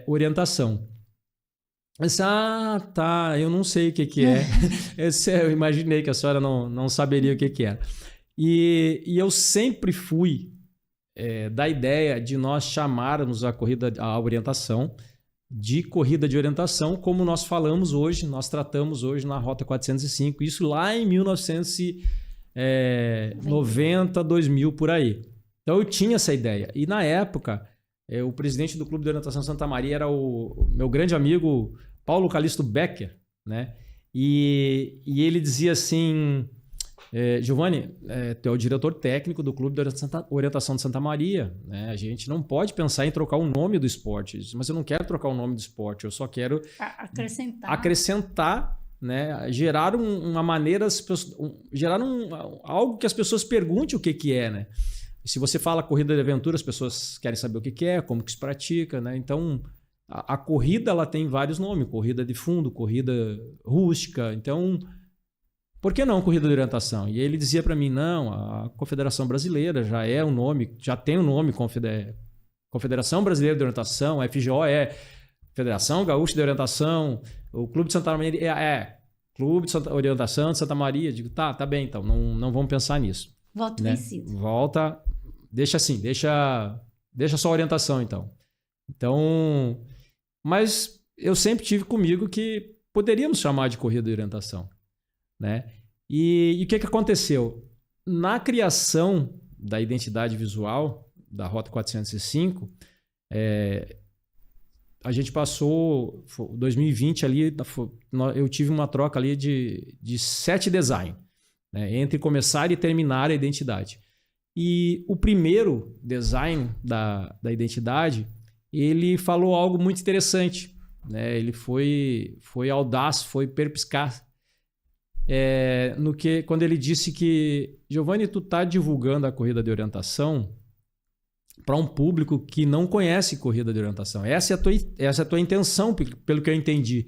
orientação. Eu disse: tá, eu não sei o que é. Eu imaginei que a senhora não saberia o que era. E eu sempre fui da ideia de nós chamarmos a corrida, a orientação, de corrida de orientação, como nós falamos hoje, nós tratamos hoje na Rota 405, isso lá em 1990, 2000, por aí. Então eu tinha essa ideia. E na época, o presidente do Clube de Orientação Santa Maria era o meu grande amigo Paulo Calixto Becker, né? E ele dizia assim... Giovanni, tu é o diretor técnico do Clube de Orientação de Santa Maria, né? A gente não pode pensar em trocar o nome do esporte, mas eu não quero trocar o nome do esporte, eu só quero acrescentar, né? Gerar uma maneira, gerar algo que as pessoas perguntem o que é, né? E se você fala corrida de aventura, as pessoas querem saber o que é, como que se pratica, né? Então a corrida ela tem vários nomes, corrida de fundo, corrida rústica, então por que não corrida de orientação? E ele dizia para mim, não, a Confederação Brasileira já é um nome, já tem um nome, Confederação Brasileira de Orientação, a FGO é Federação Gaúcha de Orientação, o Clube de Santa Maria Clube de Orientação de Santa Maria. Digo, tá bem, então, não vamos pensar nisso. Voto vencido. Volta, deixa assim, deixa só a orientação, então. Então, mas eu sempre tive comigo que poderíamos chamar de corrida de orientação, né? E o que aconteceu? Na criação da identidade visual da Rota 405, a gente passou, 2020 ali, eu tive uma troca ali de 7 designs, né? Entre começar e terminar a identidade. E o primeiro design da identidade, ele falou algo muito interessante, né? Ele foi audaz, foi perspicaz. Quando ele disse que, Giovanni, tu tá divulgando a corrida de orientação para um público que não conhece corrida de orientação. Essa é a tua intenção, pelo que eu entendi.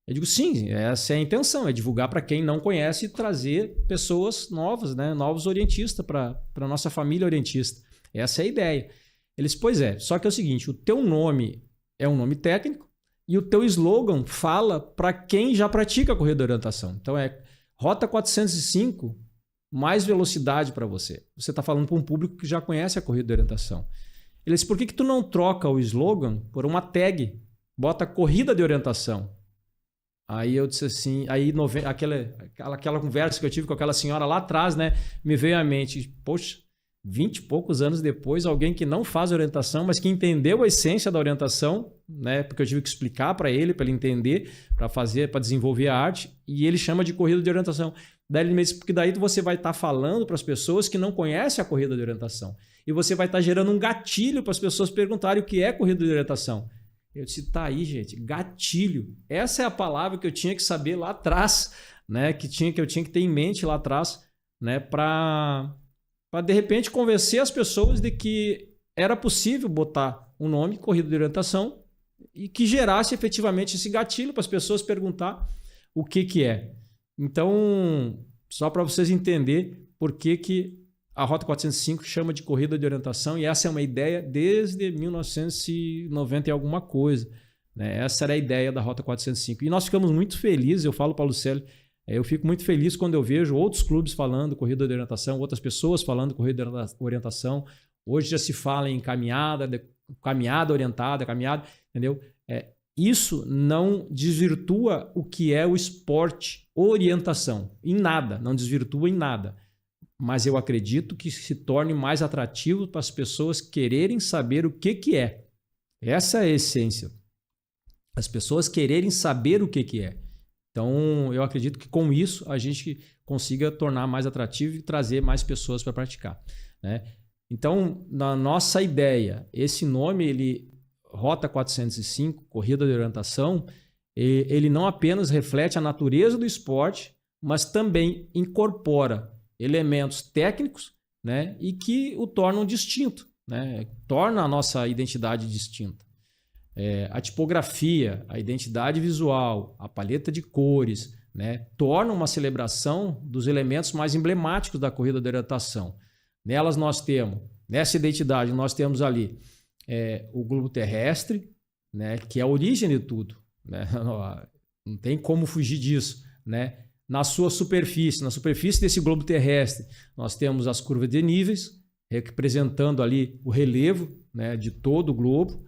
Eu digo, sim, essa é a intenção, é divulgar para quem não conhece e trazer pessoas novas, né? Novos orientistas para a nossa família orientista. Essa é a ideia. Eles, pois é, só que é o seguinte, o teu nome é um nome técnico e o teu slogan fala para quem já pratica a corrida de orientação. Então Rota 405, mais velocidade para você. Você está falando para um público que já conhece a corrida de orientação. Eles, por que tu não troca o slogan por uma tag? Bota corrida de orientação. Aí eu disse assim, aquela conversa que eu tive com aquela senhora lá atrás, né, me veio à mente, poxa, 20 e poucos anos depois, alguém que não faz orientação, mas que entendeu a essência da orientação, né? Porque eu tive que explicar para ele entender, para desenvolver a arte, e ele chama de corrida de orientação. Daí ele me disse, porque daí você vai estar falando para as pessoas que não conhecem a corrida de orientação. E você vai estar gerando um gatilho para as pessoas perguntarem o que é corrida de orientação. Eu disse, tá aí, gente, gatilho. Essa é a palavra que eu tinha que saber lá atrás, né? Que eu tinha que ter em mente lá atrás, né? Para de repente convencer as pessoas de que era possível botar um nome, corrida de orientação, e que gerasse efetivamente esse gatilho para as pessoas perguntar o que é. Então, só para vocês entenderem por que a Rota 405 chama de corrida de orientação, e essa é uma ideia desde 1990 e alguma coisa, né? Essa era a ideia da Rota 405. E nós ficamos muito felizes, eu falo para o Lucélio, eu fico muito feliz quando eu vejo outros clubes falando corrida de orientação, outras pessoas falando corrida de orientação. Hoje já se fala em caminhada orientada, entendeu? Isso não desvirtua o que é o esporte orientação, em nada, não desvirtua em nada. Mas eu acredito que se torne mais atrativo para as pessoas quererem saber o que é. Essa é a essência. As pessoas quererem saber o que é. Então, eu acredito que com isso a gente consiga tornar mais atrativo e trazer mais pessoas para praticar, né? Então, na nossa ideia, esse nome, Rota 405, Corrida de Orientação, ele não apenas reflete a natureza do esporte, mas também incorpora elementos técnicos, né? E que o tornam distinto, né? Torna a nossa identidade distinta. A tipografia, a identidade visual, a paleta de cores, né, torna uma celebração dos elementos mais emblemáticos da corrida de orientação. Nessa identidade, nós temos ali o globo terrestre, né, que é a origem de tudo, né? Não tem como fugir disso, né? Na superfície desse globo terrestre, nós temos as curvas de níveis, representando ali o relevo, né, de todo o globo.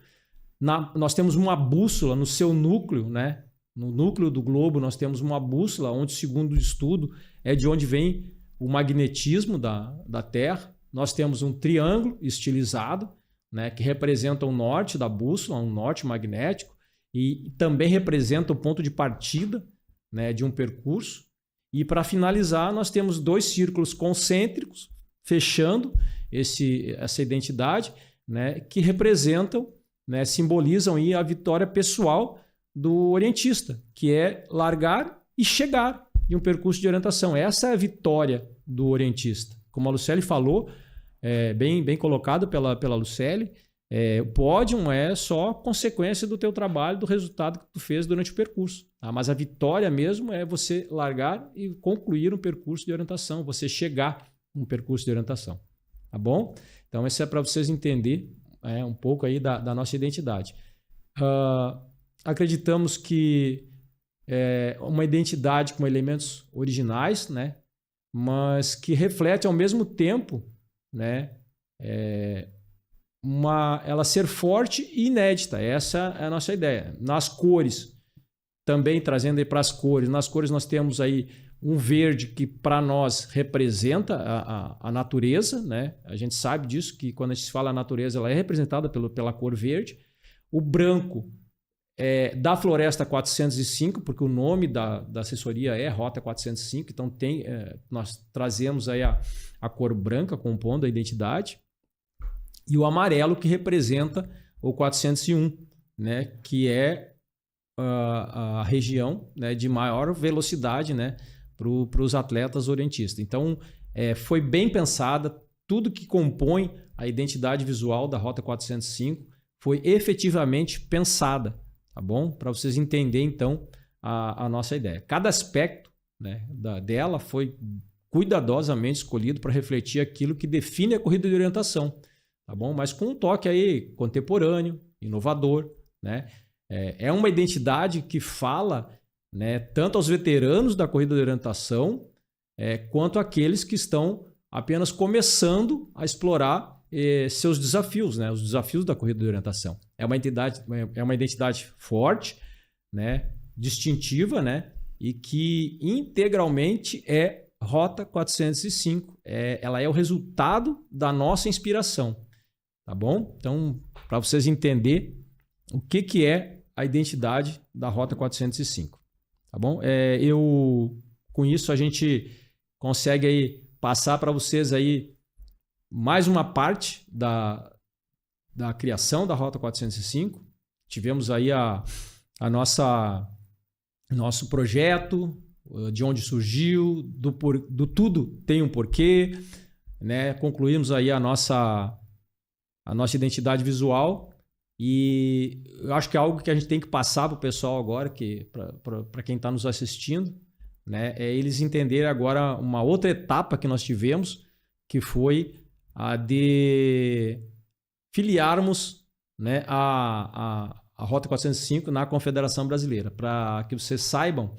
nós temos uma bússola no seu núcleo, né? No núcleo do globo nós temos uma bússola, onde, segundo o estudo, é de onde vem o magnetismo da Terra. Nós temos um triângulo estilizado, né, que representa o norte da bússola, um norte magnético, e também representa o ponto de partida, né, de um percurso. E para finalizar, nós temos 2 círculos concêntricos, fechando essa identidade, né, que representam, né, simbolizam aí a vitória pessoal do orientista, que é largar e chegar em um percurso de orientação. Essa é a vitória do orientista. Como a Lucélia falou, bem colocado pela Lucélia, o pódio é só consequência do teu trabalho, do resultado que tu fez durante o percurso. Tá? Mas a vitória mesmo é você largar e concluir um percurso de orientação, você chegar um percurso de orientação. Tá bom? Então, isso é para vocês entenderem um pouco aí da nossa identidade. Acreditamos que é uma identidade com elementos originais, né? Mas que reflete ao mesmo tempo, né? Ela ser forte e inédita. Essa é a nossa ideia. Nas cores, também trazendo aí para as cores. Nas cores nós temos aí um verde que para nós representa a natureza, né? A gente sabe disso, que quando a gente fala a natureza, ela é representada pela cor verde. O branco da Floresta 405, porque o nome da assessoria é Rota 405, então nós trazemos aí a cor branca compondo a identidade, e o amarelo que representa o 401, né, que é a região, né, de maior velocidade, né, para os atletas orientistas. Então, foi bem pensada, tudo que compõe a identidade visual da Rota 405 foi efetivamente pensada. Tá bom? Para vocês entenderem, então, a nossa ideia. Cada aspecto, né, dela foi cuidadosamente escolhido para refletir aquilo que define a corrida de orientação. Tá bom? Mas com um toque aí contemporâneo, inovador. Né? É uma identidade que fala, né, tanto aos veteranos da corrida de orientação quanto àqueles que estão apenas começando a explorar seus desafios, né? Os desafios da corrida de orientação. É uma identidade forte, né? Distintiva, né? E que integralmente é Rota 405. Ela é o resultado da nossa inspiração. Tá bom? Então, para vocês entenderem o que é a identidade da Rota 405. Tá bom? Com isso, a gente consegue aí passar para vocês aí mais uma parte da criação da Rota 405. Tivemos aí nosso projeto, de onde surgiu, do tudo tem um porquê, né? Concluímos aí a nossa identidade visual, e eu acho que é algo que a gente tem que passar para o pessoal agora, para quem está nos assistindo, né? Eles entenderem agora uma outra etapa que nós tivemos, que foi a de filiarmos, né, a Rota 405 na Confederação Brasileira. Para que vocês saibam,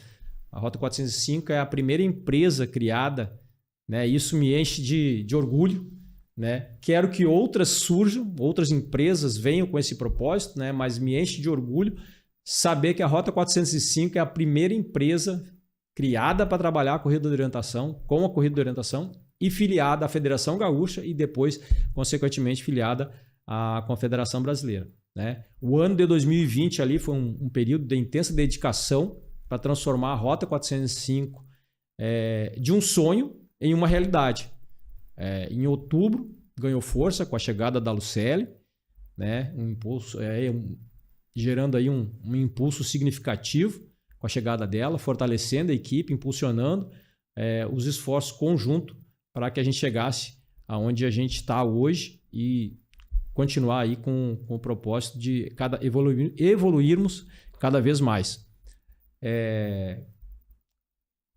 a Rota 405 é a primeira empresa criada, né? Isso me enche de orgulho, né? Quero que outras surjam, outras empresas venham com esse propósito, né? Mas me enche de orgulho saber que a Rota 405 é a primeira empresa criada para trabalhar a corrida de orientação, com a corrida de orientação, e filiada à Federação Gaúcha e depois, consequentemente, filiada à Confederação Brasileira. Né? O ano de 2020 ali foi um período de intensa dedicação para transformar a Rota 405 de um sonho em uma realidade. Em outubro, ganhou força com a chegada da Lucélia, né? Um impulso, gerando aí um impulso significativo com a chegada dela, fortalecendo a equipe, impulsionando os esforços conjuntos para que a gente chegasse aonde a gente está hoje e continuar aí com o propósito de evoluirmos cada vez mais.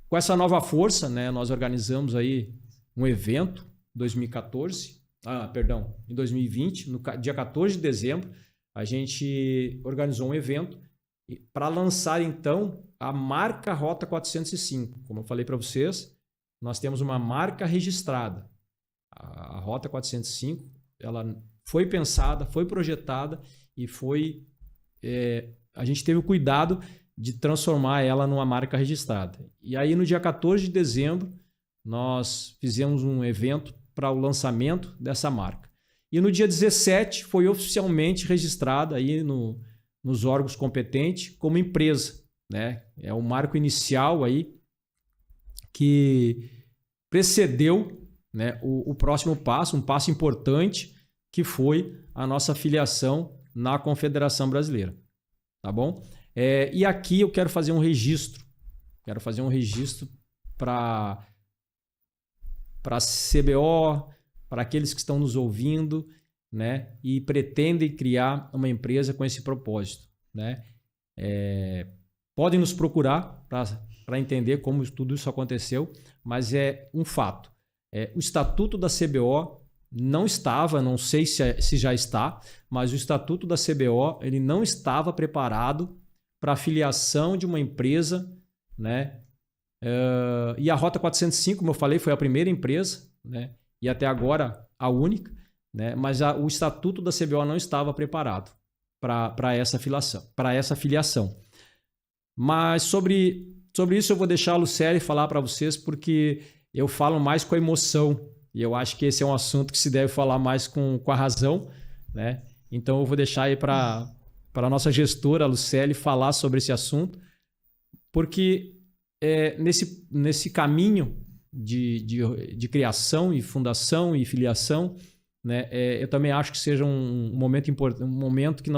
Com essa nova força, né, nós organizamos aí um evento em 2020, no dia 14 de dezembro, a gente organizou um evento para lançar então a marca Rota 405. Como eu falei para vocês, nós temos uma marca registrada. A Rota 405, ela foi pensada, foi projetada e foi a gente teve o cuidado de transformar ela numa marca registrada. E aí, no dia 14 de dezembro, nós fizemos um evento para o lançamento dessa marca. E no dia 17 foi oficialmente registrada aí nos órgãos competentes como empresa, né? É o marco inicial aí que precedeu, né, o próximo passo, um passo importante, que foi a nossa filiação na Confederação Brasileira. Tá bom? E aqui eu quero fazer um registro. Quero fazer um registro para a CBO, para aqueles que estão nos ouvindo, né, e pretendem criar uma empresa com esse propósito, né? Podem nos procurar para entender como tudo isso aconteceu, mas é um fato. O Estatuto da CBO não estava, não sei se já está, mas o Estatuto da CBO ele não estava preparado para a filiação de uma empresa, né? E a Rota 405, como eu falei, foi a primeira empresa, né? E até agora a única, né? Mas o Estatuto da CBO não estava preparado para essa filiação. Mas sobre isso eu vou deixar a Lucélia falar para vocês, porque eu falo mais com a emoção e eu acho que esse é um assunto que se deve falar mais com a razão, né? Então eu vou deixar aí para a nossa gestora, a Lucélia, falar sobre esse assunto, porque nesse caminho de criação e fundação e filiação, né, eu também acho que seja um momento importante, um momento que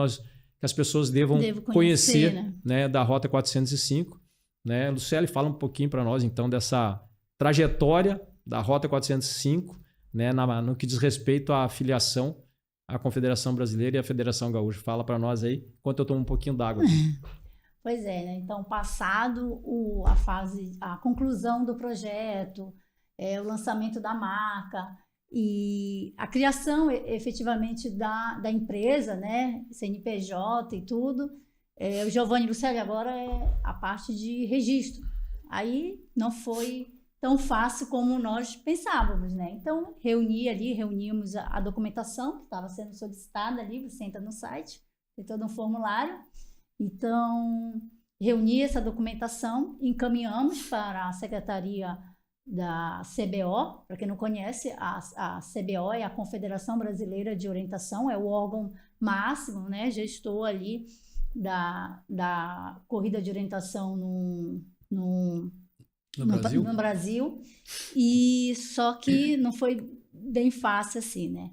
as pessoas devam conhecer, né, da Rota 405. Né? Lucélia, fala um pouquinho para nós então dessa trajetória da Rota 405, né, no que diz respeito à filiação à Confederação Brasileira e à Federação Gaúcha. Fala para nós aí, enquanto eu tomo um pouquinho d'água. Pois é, né? Então, passado a conclusão do projeto, o lançamento da marca e a criação efetivamente da empresa, né? CNPJ e tudo, o Giovanni e Lucélia agora é a parte de registro. Aí não foi tão fácil como nós pensávamos, né? Então, reunimos a documentação que estava sendo solicitada ali, você entra no site, tem todo um formulário. Então, reuni essa documentação, encaminhamos para a Secretaria da CBO. Para quem não conhece, a CBO é a Confederação Brasileira de Orientação, é o órgão máximo, né, gestor ali da corrida de orientação no Brasil. E só que não foi bem fácil assim, né?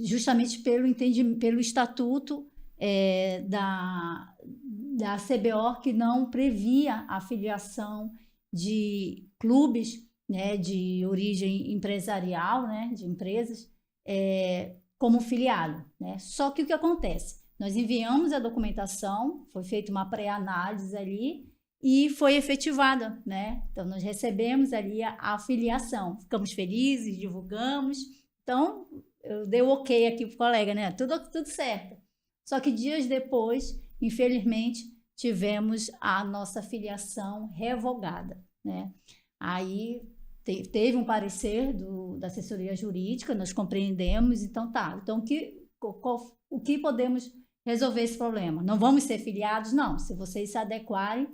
Justamente pelo estatuto da CBO, que não previa a filiação de clubes, né, de origem empresarial, né, de empresas, como filiado, né? Só que o que acontece? Nós enviamos a documentação, foi feita uma pré-análise ali e foi efetivada, né? Então, nós recebemos ali a filiação, ficamos felizes, divulgamos. Então, eu dei o ok aqui pro colega, né? Tudo certo. Só que dias depois, infelizmente, tivemos a nossa filiação revogada, né? Aí teve um parecer da assessoria jurídica, nós compreendemos, então então o que podemos resolver esse problema? Não vamos ser filiados? Não, se vocês se adequarem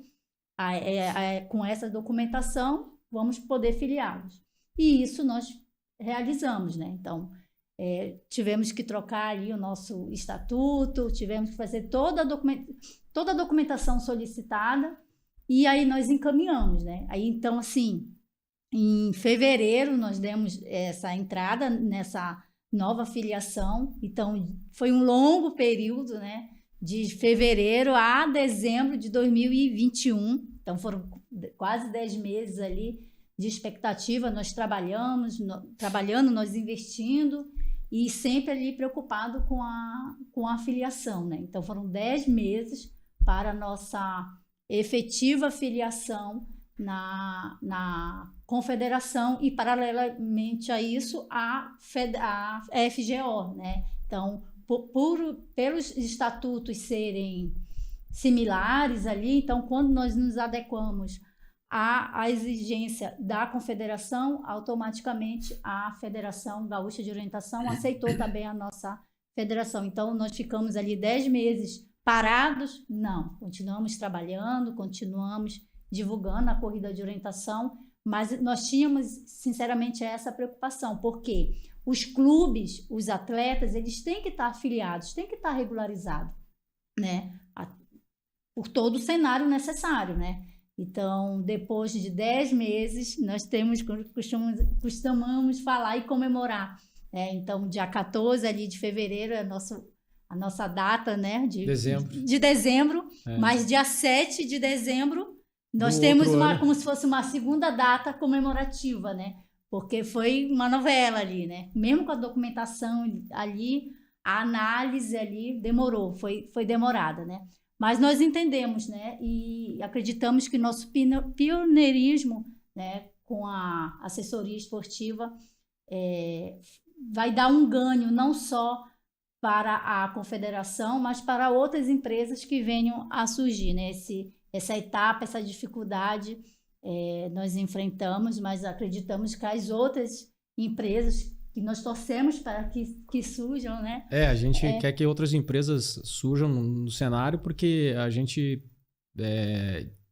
com essa documentação, vamos poder filiá-los. E isso nós realizamos, né? Então, tivemos que trocar ali o nosso estatuto, tivemos que fazer toda a documentação solicitada e aí nós encaminhamos, né? Aí, então, assim, em fevereiro nós demos essa entrada nessa nova filiação, então foi um longo período, né? De fevereiro a dezembro de 2021, então foram quase 10 meses ali de expectativa, nós trabalhando, nós investindo e sempre ali preocupado com a filiação, né? Então foram 10 meses para a nossa efetiva filiação na confederação e paralelamente a isso a FGO, né? Então, pelos estatutos serem similares ali, então quando nós nos adequamos à exigência da confederação, automaticamente a Federação Gaúcha de Orientação aceitou também a nossa federação. Então, nós ficamos ali 10 meses parados? Não, continuamos trabalhando, continuamos divulgando a corrida de orientação, mas nós tínhamos, sinceramente, essa preocupação, porque os clubes, os atletas, eles têm que estar afiliados, têm que estar regularizados, né? Por todo o cenário necessário, né? Então, depois de 10 meses, nós costumamos falar e comemorar, né? Então, dia 14 ali de fevereiro é a nossa data, né? De dezembro, mas dia 7 de dezembro nós temos como se fosse uma segunda data comemorativa, né? Porque foi uma novela ali, né? Mesmo com a documentação ali, a análise ali demorou, foi demorada, né? Mas nós entendemos, né? E acreditamos que nosso pioneirismo, né, com a assessoria esportiva, vai dar um ganho não só para a confederação, mas para outras empresas que venham a surgir, né? Essa etapa, essa dificuldade nós enfrentamos, mas acreditamos que as outras empresas que nós torcemos para que surjam, né? A gente quer que outras empresas surjam no cenário, porque a gente...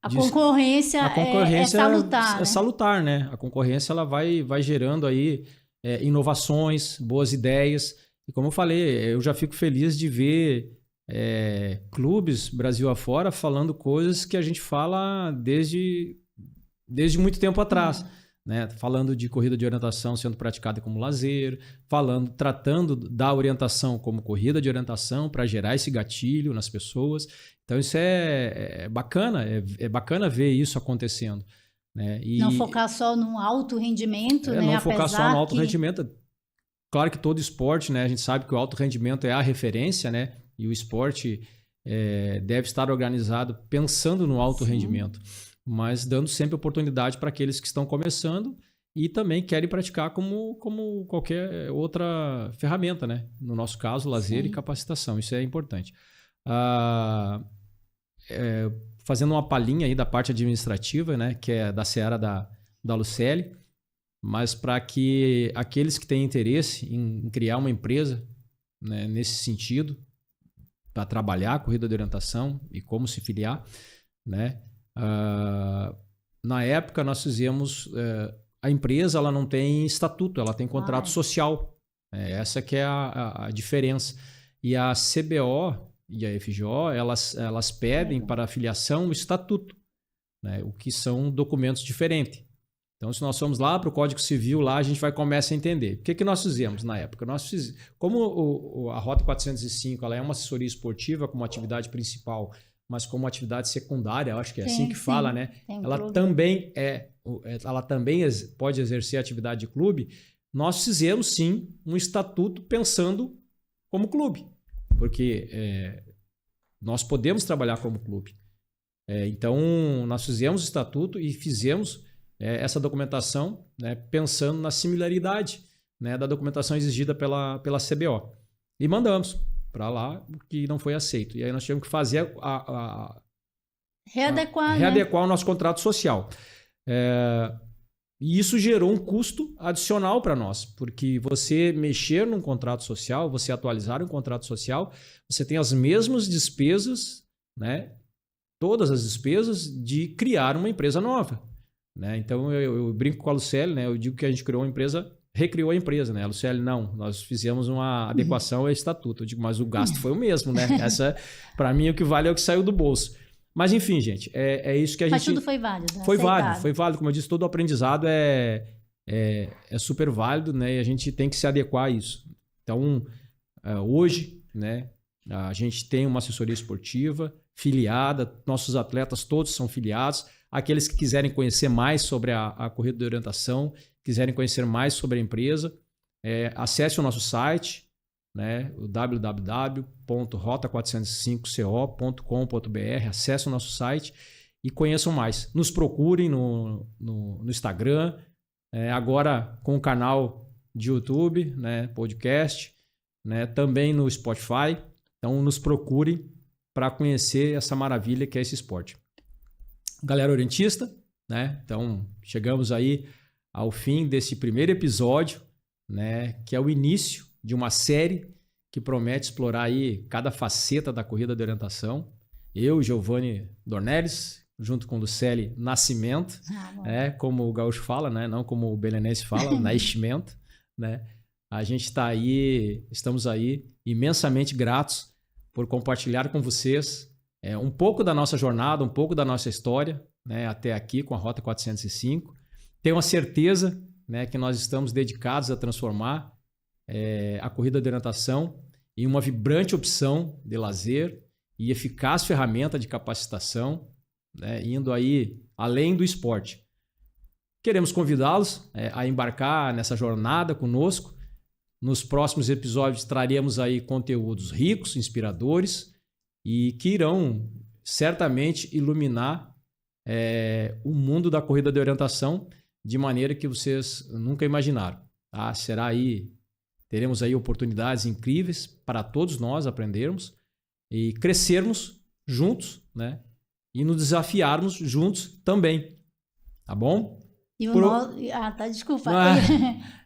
A concorrência é salutar, é salutar, né? A concorrência ela vai gerando aí inovações, boas ideias. E como eu falei, eu já fico feliz de ver clubes Brasil afora falando coisas que a gente fala desde muito tempo atrás. Né? Falando de corrida de orientação sendo praticada como lazer, tratando da orientação como corrida de orientação para gerar esse gatilho nas pessoas. Então isso é bacana, é bacana ver isso acontecendo. Né? E não focar só no alto rendimento, né? Não focar só no alto rendimento. Claro que todo esporte, né? A gente sabe que o alto rendimento é a referência, né? E o esporte deve estar organizado pensando no alto rendimento, mas dando sempre oportunidade para aqueles que estão começando e também querem praticar como qualquer outra ferramenta, né? No nosso caso, lazer e capacitação. Isso é importante. Fazendo uma palhinha aí da parte administrativa, né? Que é da seara da Lucely, mas para que aqueles que têm interesse em criar uma empresa, né, nesse sentido, para trabalhar a corrida de orientação e como se filiar, né? Na época nós fizemos a empresa, ela não tem estatuto, ela tem contrato social, essa que é a diferença, e a CBO e a FGO elas pedem para a filiação o estatuto, né, o que são documentos diferentes. Então, se nós formos lá para o Código Civil, lá a gente vai começar a entender. O que nós fizemos na época? Como a Rota 405 ela é uma assessoria esportiva como atividade principal, mas como atividade secundária, eu acho que é assim que fala, né? Ela também pode exercer atividade de clube. Nós fizemos, sim, um estatuto pensando como clube, porque nós podemos trabalhar como clube. Então, nós fizemos o estatuto e fizemos essa documentação, né, pensando na similaridade, né, da documentação exigida pela CBO. E mandamos para lá, o que não foi aceito. E aí nós tivemos que fazer readequar o nosso contrato social. E isso gerou um custo adicional para nós, porque você mexer num contrato social, você atualizar um contrato social, você tem as mesmas despesas, né, todas as despesas de criar uma empresa nova. Né? Então eu brinco com a Lucely, né? Eu digo que a gente recriou a empresa, né? A Lucely, não, nós fizemos uma adequação ao estatuto. Eu digo, mas o gasto foi o mesmo, né? Essa, para mim, o que vale é o que saiu do bolso. Mas enfim, gente, é isso que a gente... Mas tudo foi válido, né? Foi válido. Como eu disse, todo o aprendizado é super válido, né? E a gente tem que se adequar a isso. Então, hoje, né? A gente tem uma assessoria esportiva filiada, nossos atletas todos são filiados. Aqueles que quiserem conhecer mais sobre a corrida de orientação, quiserem conhecer mais sobre a empresa, acesse o nosso site, né, o www.rota405co.com.br, acesse o nosso site e conheçam mais. Nos procurem no Instagram, agora com o canal de YouTube, né, podcast, né, também no Spotify. Então nos procurem para conhecer essa maravilha que é esse esporte. Galera orientista, né? Então chegamos aí ao fim desse primeiro episódio, né? Que é o início de uma série que promete explorar aí cada faceta da corrida de orientação. Eu, Giovanni Dornelles, junto com Lucely Nascimento, como o gaúcho fala, né? Não como o belenense fala, Nascimento, né? A gente estamos aí imensamente gratos por compartilhar com vocês um pouco da nossa jornada, um pouco da nossa história, né, até aqui com a Rota 405. Tenho a certeza, né, que nós estamos dedicados a transformar a corrida de orientação em uma vibrante opção de lazer e eficaz ferramenta de capacitação, né, indo aí além do esporte. Queremos convidá-los a embarcar nessa jornada conosco. Nos próximos episódios traremos aí conteúdos ricos, inspiradores e que irão certamente iluminar o mundo da corrida de orientação de maneira que vocês nunca imaginaram. Tá? Teremos aí oportunidades incríveis para todos nós aprendermos e crescermos juntos, né? E nos desafiarmos juntos também. Tá bom? Desculpa.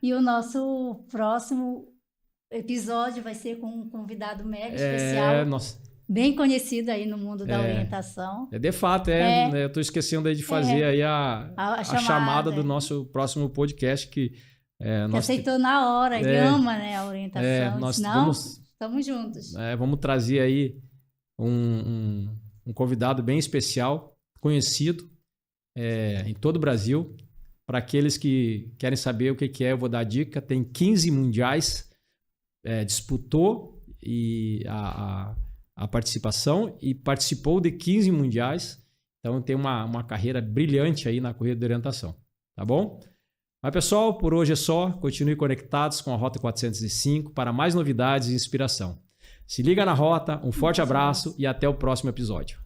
E o nosso próximo episódio vai ser com um convidado mega especial, bem conhecido aí no mundo da orientação. De fato, eu estou esquecendo aí de fazer aí a chamada do nosso próximo podcast que aceitou na hora, ele ama, né, a orientação. Estamos juntos. Vamos trazer aí um convidado bem especial, conhecido em todo o Brasil. Para aqueles que querem saber o que é, eu vou dar a dica. Tem 15 mundiais, disputou a participação e participou de 15 mundiais. Então tem uma carreira brilhante aí na corrida de orientação. Tá bom? Mas pessoal, por hoje é só. Continue conectados com a Rota 405 para mais novidades e inspiração. Se liga na rota, um forte abraço e até o próximo episódio.